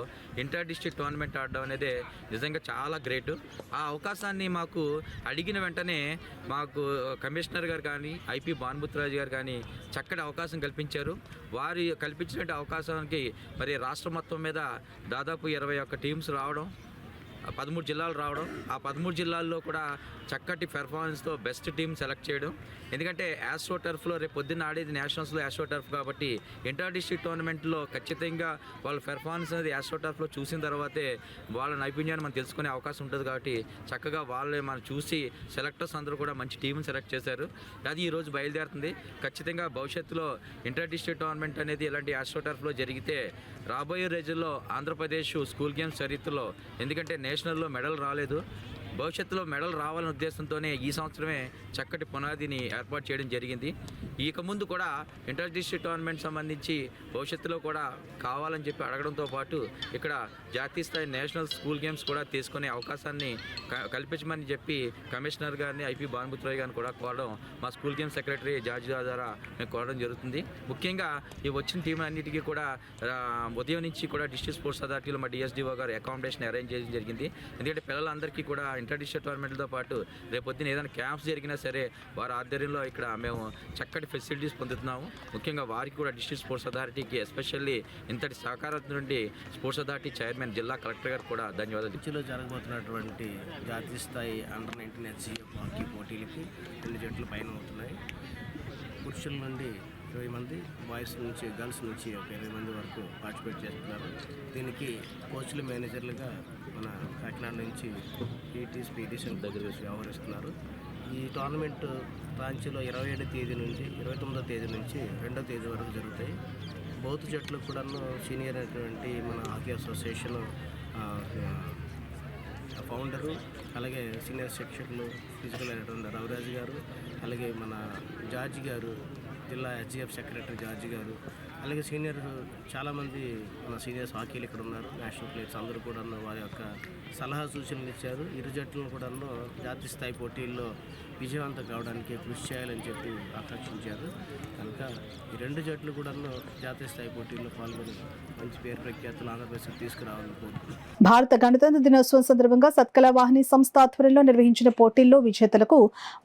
ఇంటర్ డిస్ట్రిక్ట్ టోర్నమెంట్ ఆడడం అనేది నిజంగా చాలా గ్రేట్. ఆ అవకాశాన్ని మాకు అడిగిన వెంటనే మాకు కమిషనర్ గారు కానీ ఐపీ భానుమూర్తిరాజు గారు కానీ చక్కటి అవకాశం కల్పించారు. వారు కల్పించిన అవకాశానికి మరి రాష్ట్రం మొత్తం మీద దాదాపు 21 టీమ్స్ రావడం, 13 జిల్లాలు రావడం, ఆ 13 జిల్లాల్లో కూడా చక్కటి పెర్ఫార్మెన్స్తో బెస్ట్ టీమ్ సెలెక్ట్ చేయడం. ఎందుకంటే యాస్ట్రో టర్ఫ్లో రేపు పొద్దున్న ఆడేది నేషనల్స్లో యాస్ట్రో టర్ఫ్ కాబట్టి ఇంటర్ డిస్ట్రిక్ట్ టోర్నమెంట్లో ఖచ్చితంగా వాళ్ళ పెర్ఫార్మెన్స్ అనేది యాస్ట్రో టర్ఫ్లో చూసిన తర్వాతే వాళ్ళ నైపుణ్యాన్ని మనం తెలుసుకునే అవకాశం ఉంటుంది. కాబట్టి చక్కగా వాళ్ళే మనం చూసి సెలెక్టర్స్ అందరూ కూడా మంచి టీంని సెలెక్ట్ చేశారు. అది ఈరోజు బయలుదేరుతుంది. ఖచ్చితంగా భవిష్యత్తులో ఇంటర్ డిస్ట్రిక్ట్ టోర్నమెంట్ అనేది ఇలాంటి యాస్ట్రో టర్ఫ్లో జరిగితే రాబోయే రోజుల్లో ఆంధ్రప్రదేశ్ స్కూల్ గేమ్స్ చరిత్రలో, ఎందుకంటే నేషనల్లో మెడల్ రాలేదు, భవిష్యత్తులో మెడల్ రావాలనే ఉద్దేశంతోనే ఈ సంవత్సరమే చక్కటి పునాదిని ఏర్పాటు చేయడం జరిగింది. ఇక ముందు కూడా ఇంటర్ డిస్ట్రిక్ట్ టోర్నమెంట్ సంబంధించి భవిష్యత్తులో కూడా కావాలని చెప్పి అడగడంతో పాటు ఇక్కడ జాతీయ స్థాయి నేషనల్ స్కూల్ గేమ్స్ కూడా తీసుకునే అవకాశాన్ని కల్పించమని చెప్పి కమిషనర్ గారిని ఐపీ భానుమూర్తిరాజు గారిని కూడా కోరడం, మా స్కూల్ గేమ్స్ సెక్రటరీ జార్జి ద్వారా మేము కోరడం జరుగుతుంది. ముఖ్యంగా ఈ వచ్చిన టీం అన్నిటికీ కూడా ఉదయం నుంచి కూడా డిస్ట్రిక్ట్ స్పోర్ట్స్ అథారిటీలో మా డిఎస్డిఓ గారు అకామిడేషన్ అరేంజ్ చేయడం జరిగింది. ఎందుకంటే పిల్లలందరికీ కూడా ఇంటర్ డిస్ట్రిక్ట్ టోర్నమెంట్లతో పాటు రేపొద్దున ఏదైనా క్యాంప్స్ జరిగినా సరే వారి ఆధ్వర్యంలో ఇక్కడ మేము చక్కటి ఫెసిలిటీస్ పొందుతున్నాము. ముఖ్యంగా వారికి కూడా డిస్ట్రిక్ట్ స్పోర్ట్స్ అథారిటీకి ఎస్పెషల్లీ ఇంతటి సహకారం నుండి స్పోర్ట్స్ అథారిటీ చైర్మన్ జిల్లా కలెక్టర్ గారు కూడా ధన్యవాదాలు. రుచిలో జరగబోతున్నటువంటి జాతీయ స్థాయి అండర్-19 హెచ్సిఎఫ్ హాకీ పోటీలకి 2 జట్లు పైన అవుతున్నాయి. పురుషుల నుండి 20 మంది, బాయ్స్ నుంచి గర్ల్స్ నుంచి ఒక 20 మంది వరకు పార్టిసిపేట్ చేస్తున్నారు. దీనికి కోచ్లు మేనేజర్లుగా మన కాకినాడ నుంచి పీటీస్ పీటీసీల దగ్గర వ్యవహరిస్తున్నారు. ఈ టోర్నమెంట్ రాంచీలో 27వ తేదీ నుంచి 29వ తేదీ నుంచి 2వ తేదీ వరకు జరుగుతాయి. బౌత్ జట్లకు కూడా సీనియర్ అయినటువంటి మన హాకీ అసోసియేషన్ ఫౌండరు, అలాగే సీనియర్ శిక్షకులు ఫిజికల్ అయినటువంటి రవిరాజు గారు, అలాగే మన జార్జి గారు, జిల్లా హెచ్జిఎఫ్ సెక్రటరీ జార్జి గారు, అలాగే సీనియర్ చాలామంది మన సీనియర్స్ హాకీలు ఇక్కడ ఉన్నారు. నేషనల్ ప్లేయర్స్ అందరూ కూడా వారి యొక్క సలహా సూచనలు ఇచ్చారు. ఇరు జట్లను కూడా జాతీయ స్థాయి పోటీల్లో విజయవంతం కావడానికి కృషి చేయాలని చెప్పి ఆకాంక్షించారు. కనుక ఈ 2 జట్లు కూడా జాతీయ స్థాయి పోటీల్లో పాల్గొని మంచి పేరు ప్రఖ్యాతులు ఆంధ్రప్రదేశ్కి తీసుకురావాలని కోరుకుంటున్నాను. భారత గణతంత్ర దినోత్సవం సందర్భంగా సత్కళ వాహిని సంస్థ ఆధ్వర్యంలో నిర్వహించిన పోటీల్లో విజేతలకు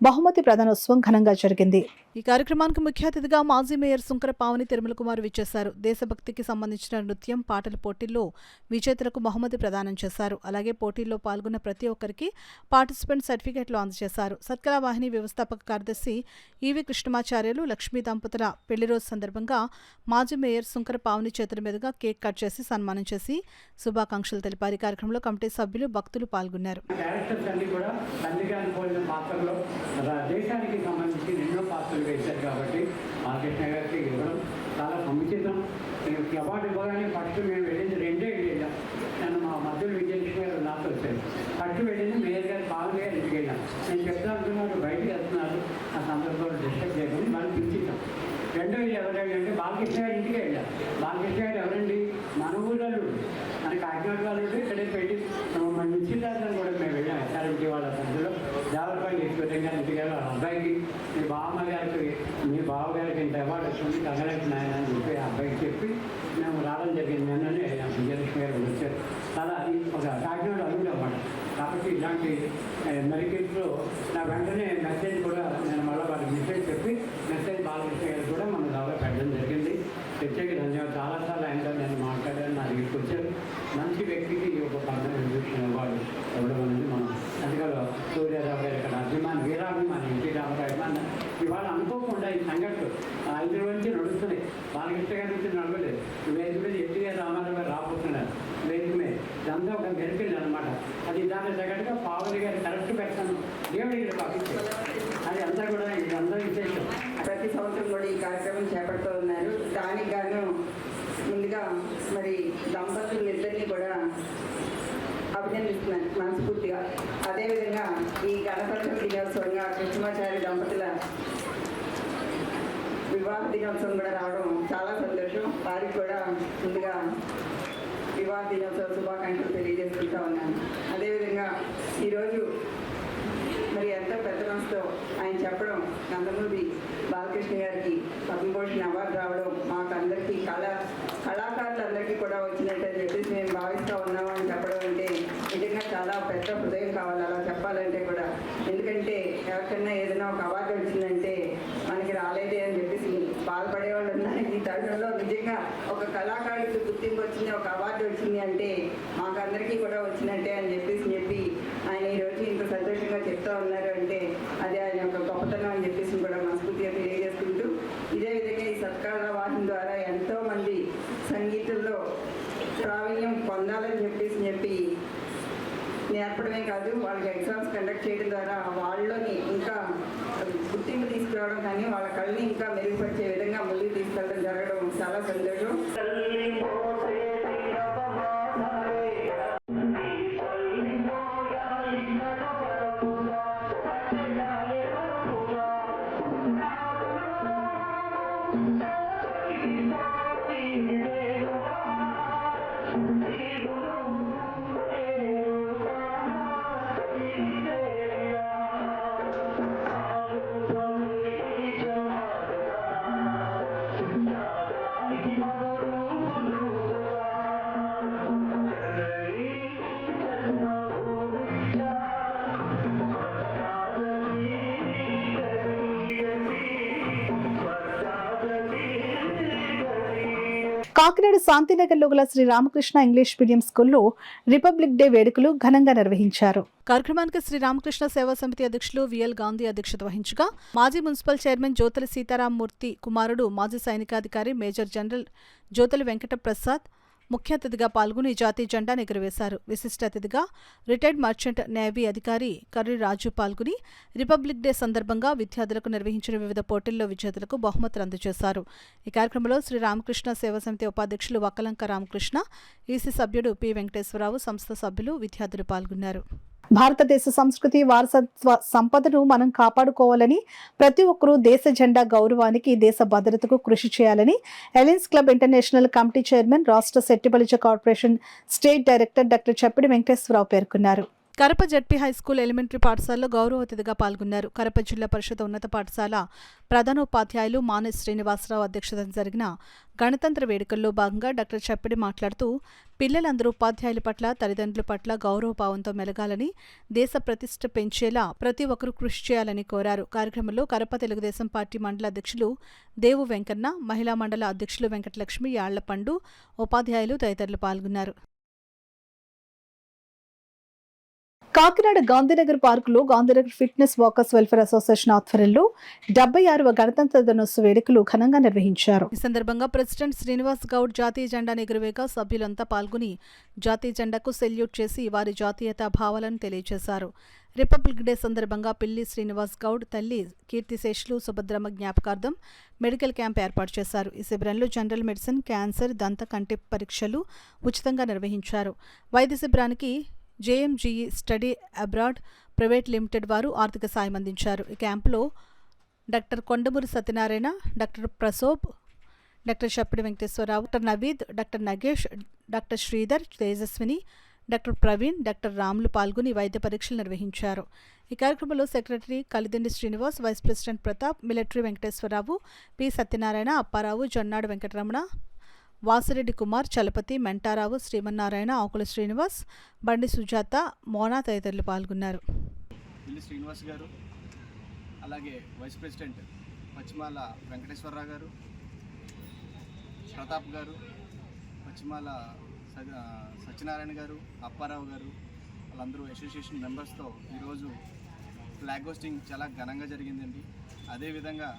బహుమతి ప్రదానోత్సవం ఘనంగా జరిగింది. ఈ కార్యక్రమానికి ముఖ్య అతిథిగా మాజీ మేయర్ సుంకర పావని తిరుమల కుమార్ విచ్చేశారు. దేశభక్తికి సంబంధించిన నృత్యం, పాటల పోటీల్లో విజేతలకు బహుమతి ప్రదానం చేశారు. అలాగే పోటీల్లో పాల్గొన్న ప్రతి ఒక్కరికి పార్టిసిపెంట్ సర్టిఫికెట్లు అందజేశారు. సత్కళ వాహిని వ్యవస్థాపక కార్యదర్శి ఈవి కృష్ణమాచార్యులు లక్ష్మీ దంపతుల పెళ్లి రోజు సందర్భంగా మాజీ మేయర్ సుంకర పావని చేతుల మీదుగా కేక్ కట్ చేసి సన్మానం చేసి శుభాకాంక్షలు తెలిపారు. ఈ కార్యక్రమంలో కమిటీ సభ్యులు, భక్తులు పాల్గొన్నారు. దేశానికి సంబంధించి ఎన్నో పాత్రలు వేశారు కాబట్టి బాలకృష్ణ గారికి ఇవ్వడం చాలా సముచితం. అవార్డు ఇవ్వగానే ఫస్ట్ మేము వెళ్ళింది 2 వెళ్ళాం. నన్ను మా మధ్యలో విజయలక్ష్మి గారు నాతో వచ్చారు. ఫస్ట్ వెళ్ళింది మేయర్ గారు పావని గారు ఇంటికి వెళ్ళాం. నేను చెప్తా అంటున్నారు బయటికి వెళ్తున్నారు, ఆ సందర్భంలో డిస్టర్బ్ చేయకుండా వాళ్ళు పిలిచిద్దాం. 2 ఎవరండి అంటే బాలకృష్ణ గారి ఇంటికి వెళ్ళాం. బాలకృష్ణ గారు ఎవరండి? మన ఊళ్ళో మన కాకినాడ వాళ్ళు ఇక్కడే పెట్టి మన నిశ్చితార్థం కూడా మేము వెళ్ళాం. ఎస్ఆర్ఎంటీ వాళ్ళ సందులో దేవరపల్లి ఈశ్వరం గారి ఇంటికి వాళ్ళ అబ్బాయికి మీ బామ్మ గారికి మీ బావగారికి ఇంత అవార్డు వచ్చింది కంగ్రాట్స్ నాయన అని చెప్పి ఆ అబ్బాయికి చెప్పి మేము రావడం జరిగింది. నిన్ననే విజయలక్ష్మి గారు వచ్చారు. చాలా ఒక కాకినాడ అడుగులు అన్నమాట. కాబట్టి ఇలాంటి మెరికల్స్లో నా వెంటనే మెసేజ్ కూడా నేను మళ్ళీ వాళ్ళకి మెసేజ్ చెప్పి మెసేజ్ బాలకృష్ణ గారు కూడా మన దావా పెట్టడం జరిగింది. ప్రత్యేక ధన్యవాదాలు. చాలాసార్లు ఆయనతో నేను మాట్లాడాను, నా దగ్గరికి వచ్చారు. మంచి వ్యక్తికి ఒక 15 అనమాట. అది దాని తగ్గట్టుగా పావని గారి కరెక్ట్ పెడతాను దేవుడి ఇక్కడ పంపించారు. అది అంతా కూడా ఇది అందరూ విశేషం. ప్రతి సంవత్సరం కూడా ఈ కార్యక్రమం చేపడుతూ ఉన్నారు. దానికి గాను ముందుగా మరి దంపతులు ఇద్దరిని కూడా అభినందిస్తున్నాను మనస్ఫూర్తిగా. అదేవిధంగా ఈ గణపతి దినోత్సవంగా కృష్ణమాచారి దంపతుల వివాహ దినోత్సవం కూడా రావడం చాలా సంతోషం. వారికి కూడా ముందుగా వివాహ దినోత్సవ శుభాకాంక్షలు తెలియజేసుకుంటా ఉన్నాను. అదేవిధంగా ఈరోజు మరి ఎంతో పెద్ద మనసుతో ఆయన చెప్పడం, నందమూరి బాలకృష్ణ గారికి పద్మభూషణ్ అవార్డు రావడం మాకు అందరికీ కళాకారులందరికీ కూడా వచ్చినట్టు చెప్పేసి మేము భావిస్తూ ఉన్నాము అని చెప్పడం అంటే నిజంగా చాలా పెద్ద హృదయం కావాలి అలా చెప్పాలంటే కూడా. ఎందుకంటే ఎవరికైనా ఏదైనా ఒక అవార్డు వచ్చిందంటే మనకి రాలేదే అని చెప్పేసి బాధపడేవాళ్ళు ఉన్నారు. ఈ తరుణంలో నిజంగా ఒక కళాకారుడికి గుర్తింపు వచ్చింది, ఒక అవార్డు వచ్చింది అంటే మాకు అందరికీ కూడా వచ్చినట్టే అని చెప్పి ఆయన ఈరోజు ఇంత సంతోషంగా చెప్తా ఉన్నారు అంటే అది ఆయన యొక్క గొప్పతనం అని చెప్పేసి కూడా మనస్ఫూర్తిగా తెలియజేసుకుంటూ, ఇదే విధంగా ఈ సత్కార వాహిని ద్వారా ఎంతో మంది సంగీతంలో ప్రావీణ్యం పొందాలని చెప్పి నేర్పడమే కాదు, వాళ్ళకి ఎగ్జామ్స్ కండక్ట్ చేయడం ద్వారా వాళ్ళని ఇంకా గుర్తింపు తీసుకురావడం కానీ వాళ్ళ కళ్ళని ఇంకా మెరుగుపరిచే విధంగా ముందుకు తీసుకెళ్ళడం జరగడం చాలా సంతోషం. కాకినాడ శాంతినగర్లో గల శ్రీ రామకృష్ణ ఇంగ్లీష్ మీడియం స్కూల్లో రిపబ్లిక్ డే వేడుకలు ఘనంగా నిర్వహించారు. కార్యక్రమానికి శ్రీ రామకృష్ణ సేవా సమితి అధ్యక్షులు విఎల్ గాంధీ అధ్యక్షత వహించగా మాజీ మున్సిపల్ చైర్మన్ జ్యోతుల సీతారామమూర్తి కుమారుడు మాజీ సైనికాధికారి మేజర్ జనరల్ జ్యోతుల వెంకట ప్రసాద్ ముఖ్య అతిథిగా పాల్గొని జాతీయ జెండాను ఎగురవేశారు. విశిష్ట అతిథిగా రిటైర్డ్ మర్చెంట్ నేవీ అధికారి కర్రి రాజు పాల్గొని రిపబ్లిక్ డే సందర్భంగా విద్యార్థులకు నిర్వహించిన వివిధ పోటీల్లో విజేతలకు బహుమతులు అందజేశారు. ఈ కార్యక్రమంలో శ్రీ రామకృష్ణ సేవా సమితి ఉపాధ్యక్షులు వక్కలంక రామకృష్ణ, ఈసీ సభ్యుడు పి వెంకటేశ్వరరావు, సంస్థ సభ్యులు, విద్యార్థులు పాల్గొన్నారు. భారతదేశ సంస్కృతి వారసత్వ సంపదను మనం కాపాడుకోవాలని, ప్రతి ఒక్కరూ దేశ జెండా గౌరవానికి, దేశ భద్రతకు కృషి చేయాలని alliance club international committee chairman, రాష్ట్ర Settibalija corporation state director doctor Chappidi Venkateswararao పేర్కొన్నారు. కరప జడ్పీ హైస్కూల్ ఎలిమెంటరీ పాఠశాలలో గౌరవ అతిథిగా పాల్గొన్నారు. కరప జిల్లా పరిషత్ ఉన్నత పాఠశాల ప్రధానోపాధ్యాయులు మానె శ్రీనివాసరావు అధ్యక్షతన జరిగిన గణతంత్ర వేడుకల్లో భాగంగా డాక్టర్ చప్పిడి మాట్లాడుతూ, పిల్లలందరూ ఉపాధ్యాయుల పట్ల, తల్లిదండ్రుల పట్ల గౌరవభావంతో మెలగాలని, దేశ ప్రతిష్ఠ పెంచేలా ప్రతి ఒక్కరూ కృషి చేయాలని కోరారు. కార్యక్రమంలో కరప తెలుగుదేశం పార్టీ మండల అధ్యక్షులు దేవు వెంకన్న, మహిళా మండల అధ్యక్షులు వెంకటలక్ష్మి, యాళ్లపండు, ఉపాధ్యాయులు తదితరులు పాల్గొన్నారు. కాకినాడ గాంధీనగర్ పార్కులో Gandhinagar fitness walkers welfare association ఆధ్వర్యంలో 76వ గణతంత్ర దినోత్సవ వేడుకలు ఘనంగా నిర్వహించారు. ఈ సందర్భంగా ప్రెసిడెంట్ శ్రీనివాస్ గౌడ్ జాతీయ జెండాను ఎగురవేగా సభ్యులంతా పాల్గొని జాతీయ జెండాకు సెల్యూట్ చేసి వారి జాతీయతా భావాలను తెలియజేశారు. రిపబ్లిక్ డే సందర్భంగా పిల్లి శ్రీనివాస్ గౌడ్ తల్లి కీర్తిశేషులు సుభద్రమ్మ జ్ఞాపకార్థం మెడికల్ క్యాంప్ ఏర్పాటు చేశారు. ఈ శిబిరంలో జనరల్ మెడిసిన్, క్యాన్సర్, దంత కంటి పరీక్షలు ఉచితంగా నిర్వహించారు. వైద్య శిబిరానికి JMGE study abroad private limited వారు ఆర్థిక సాయం అందించారు. ఈ క్యాంపులో doctor Kondamuri Satyanarayana, doctor Prasob, doctor Chappidi Venkateswararao, doctor Naveed, doctor Nagesh, doctor Sridhar, Tejaswini, doctor Praveen, doctor Ramulu పాల్గొని వైద్య పరీక్షలు నిర్వహించారు. ఈ కార్యక్రమంలో secretary Kalidindi Srinivas, vice president Pratap, military Venkateswararao, P Satyanarayana, Apparao, Jonnadu Venkataramana, Vasireddy Kumar, Chalapathi, Mentarao, Srimannarayana, Akula Srinivas, Bandi Sujatha, Mona తదితరులు పాల్గొన్నారు. పిల్లి శ్రీనివాస్ గారు, అలాగే వైస్ ప్రెసిడెంట్ పచ్చిమాల వెంకటేశ్వరరావు గారు, ప్రతాప్ గారు, పచ్చిమాల సత్యనారాయణ గారు, అప్పారావు గారు, వాళ్ళందరూ అసోసియేషన్ మెంబర్స్తో ఈరోజు ఫ్లాగ్ హోస్టింగ్ చాలా ఘనంగా జరిగిందండి. అదేవిధంగా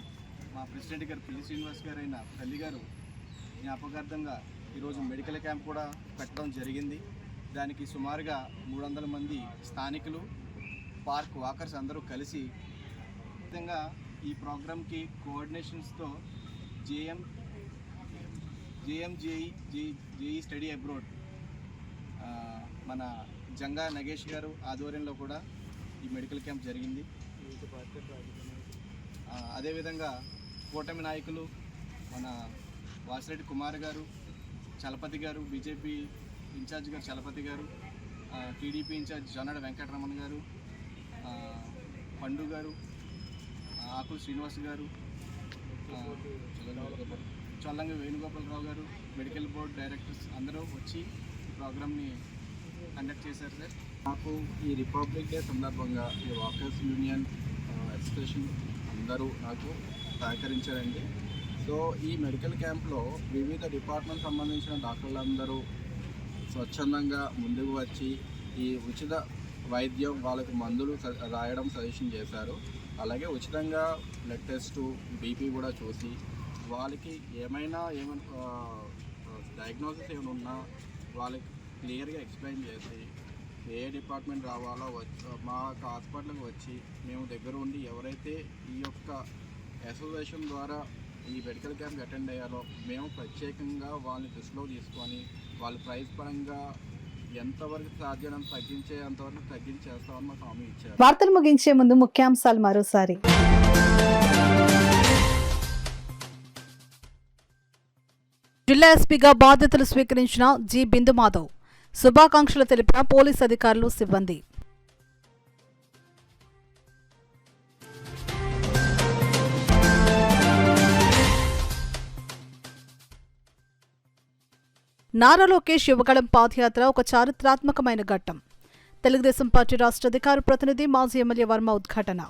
మా ప్రెసిడెంట్ గారు పిల్లి శ్రీనివాస్ గారు అయిన తల్లి గారు జ్ఞాపకార్థంగా ఈరోజు మెడికల్ క్యాంప్ కూడా పెట్టడం జరిగింది. దానికి సుమారుగా 300 మంది స్థానికులు, పార్క్ వాకర్స్ అందరూ కలిసి విధంగా ఈ ప్రోగ్రామ్కి కోఆర్డినేషన్స్తో జేఈ స్టడీ అబ్రోడ్ మన జంగా నగేష్ గారు ఆధ్వర్యంలో కూడా ఈ మెడికల్ క్యాంప్ జరిగింది. అదేవిధంగా కూటమి నాయకులు మన వాసిరెడ్డి కుమార్ గారు, చలపతి గారు, బీజేపీ ఇన్ఛార్జ్ గారు చలపతి గారు, టీడీపీ ఇన్ఛార్జ్ జొన్నాడ వెంకటరమణ గారు, పండు గారు, ఆకుల శ్రీనివాస్ గారు, చొల్లంగి వేణుగోపాలరావు గారు, మెడికల్ బోర్డ్ డైరెక్టర్స్ అందరూ వచ్చి ఈ ప్రోగ్రామ్ని కండక్ట్ చేశారు సార్. నాకు ఈ రిపబ్లిక్ డే సందర్భంగా ఈ వాకర్స్ యూనియన్ అసోసియేషన్ అందరూ నాకు సహకరించారండి. సో ఈ మెడికల్ క్యాంప్లో వివిధ డిపార్ట్మెంట్ సంబంధించిన డాక్టర్లందరూ స్వచ్ఛందంగా ముందుకు వచ్చి ఈ ఉచిత వైద్యం, వాళ్ళకి మందులు రాయడం సజెషన్ చేశారు. అలాగే ఉచితంగా బ్లడ్ టెస్టు, బీపీ కూడా చూసి వాళ్ళకి ఏమైనా డయాగ్నోసిస్ ఏమైనా ఉన్నా వాళ్ళకి క్లియర్గా ఎక్స్ప్లెయిన్ చేసి ఏ డిపార్ట్మెంట్ రావాలో మా హాస్పిటల్కి వచ్చి మేము దగ్గర ఉండి ఎవరైతే ఈ యొక్క అసోసియేషన్ ద్వారా ఈ మెడికల్ క్యాంప్ అటెండ్ అయ్యారో మేము ప్రత్యేకంగా వాళ్ళని దృష్టిలో తీసుకొని వాళ్ళ ప్రైస్ పరంగా ఎంతవరకు సాధ్యమైనంత తగ్గించేంతవరకు తగ్గించేస్తామని మాకు హామీ ఇచ్చారు. వార్తలు ముగించే ముందు ముఖ్యాంశాలు మరోసారి. జిల్లా ఎస్పీగా బాధ్యతలు స్వీకరించిన జి బిందు మాధవ్ శుభాకాంక్షలు తెలిపిన పోలీస్ అధికారులు, సిబ్బంది. నారా లోకేష్ యువగళం పాదయాత్ర ఒక చారిత్రాత్మకమైన ఘట్టం. తెలుగుదేశం పార్టీ రాష్ట్ర అధికార ప్రతినిధి మాజీ ఎమ్మెల్యే వర్మ ఉద్ఘాటన.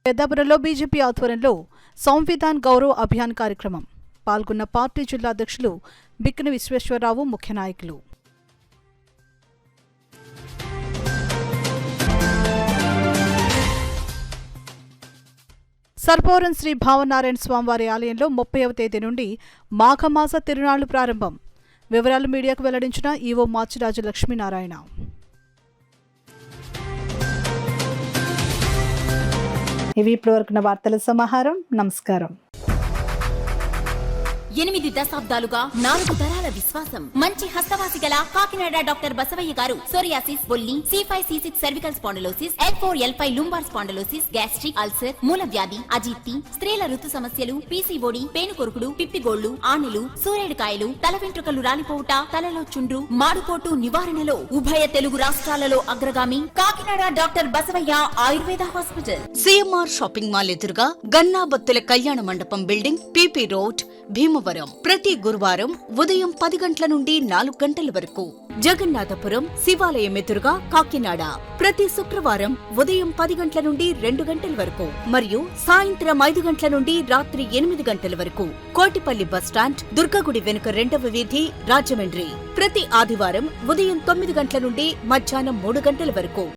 పెద్దాపురంలో బీజేపీ ఆధ్వర్యంలో సంవిధాన్ గౌరవ్ అభియాన్ కార్యక్రమం. పాల్గొన్న పార్టీ జిల్లా అధ్యక్షులు బిక్కిన విశ్వేశ్వరరావు ముఖ్య నాయకులు. సర్పవరం శ్రీ భావనారాయణ స్వామివారి ఆలయంలో 30వ తేదీ నుండి మాఘమాస తిరునాళ్లు ప్రారంభం. వివరాలు మీడియాకు వెల్లడించిన ఈవో మాచిరాజు లక్ష్మీనారాయణ. ఇవి ఇప్పటివరకున్న వార్తల సమాహారం. నమస్కారం. 8 దశాబ్దాలుగా 4 తరాల విశ్వాసం. మంచి హస్తవాసి గల కాకినాడ డాక్టర్ బసవయ్య గారు సోరియాసిస్, బొల్లి, C5C6 cervical spondylosis, L4L5 lumbar spondylosis, gastric ulcer, మూల వ్యాధి, అజీర్తి, స్త్రీల ఋతు సమస్యలు, పీసీఓడి, పేనుకొరుకుడు, పిప్పిగోళ్లు, ఆనెలు, సూరేడుకాయలు, తల వెంట్రుకలు రాలిపోవుట, తలలో చుండ్రు, మాడుకోటు నివారణలో ఉభయ తెలుగు రాష్ట్రాలలో అగ్రగామి Kakinada doctor Basavaiah Ayurveda hospital. CMR shopping mall ఎదురుగా గన్నాబత్తుల కళ్యాణ మండపం బిల్డింగ్, పీపీ రోడ్, భీమవరం. ప్రతి గురువారం ఉదయం 10 గంటల నుండి 4 గంటల వరకు. జగన్నాథపురం శివాలయం ఎదురుగా కాకినాడ ప్రతి శుక్రవారం ఉదయం 10 గంటల నుండి 2 గంటల వరకు మరియు సాయంత్రం 5 గంటల నుండి రాత్రి 8 గంటల వరకు. కోటిపల్లి బస్టాండ్, దుర్గగుడి వెనుక 2వ వీధి, రాజమండ్రి ప్రతి ఆదివారం ఉదయం 9 గంటల నుండి మధ్యాహ్నం 3 గంటల వరకు.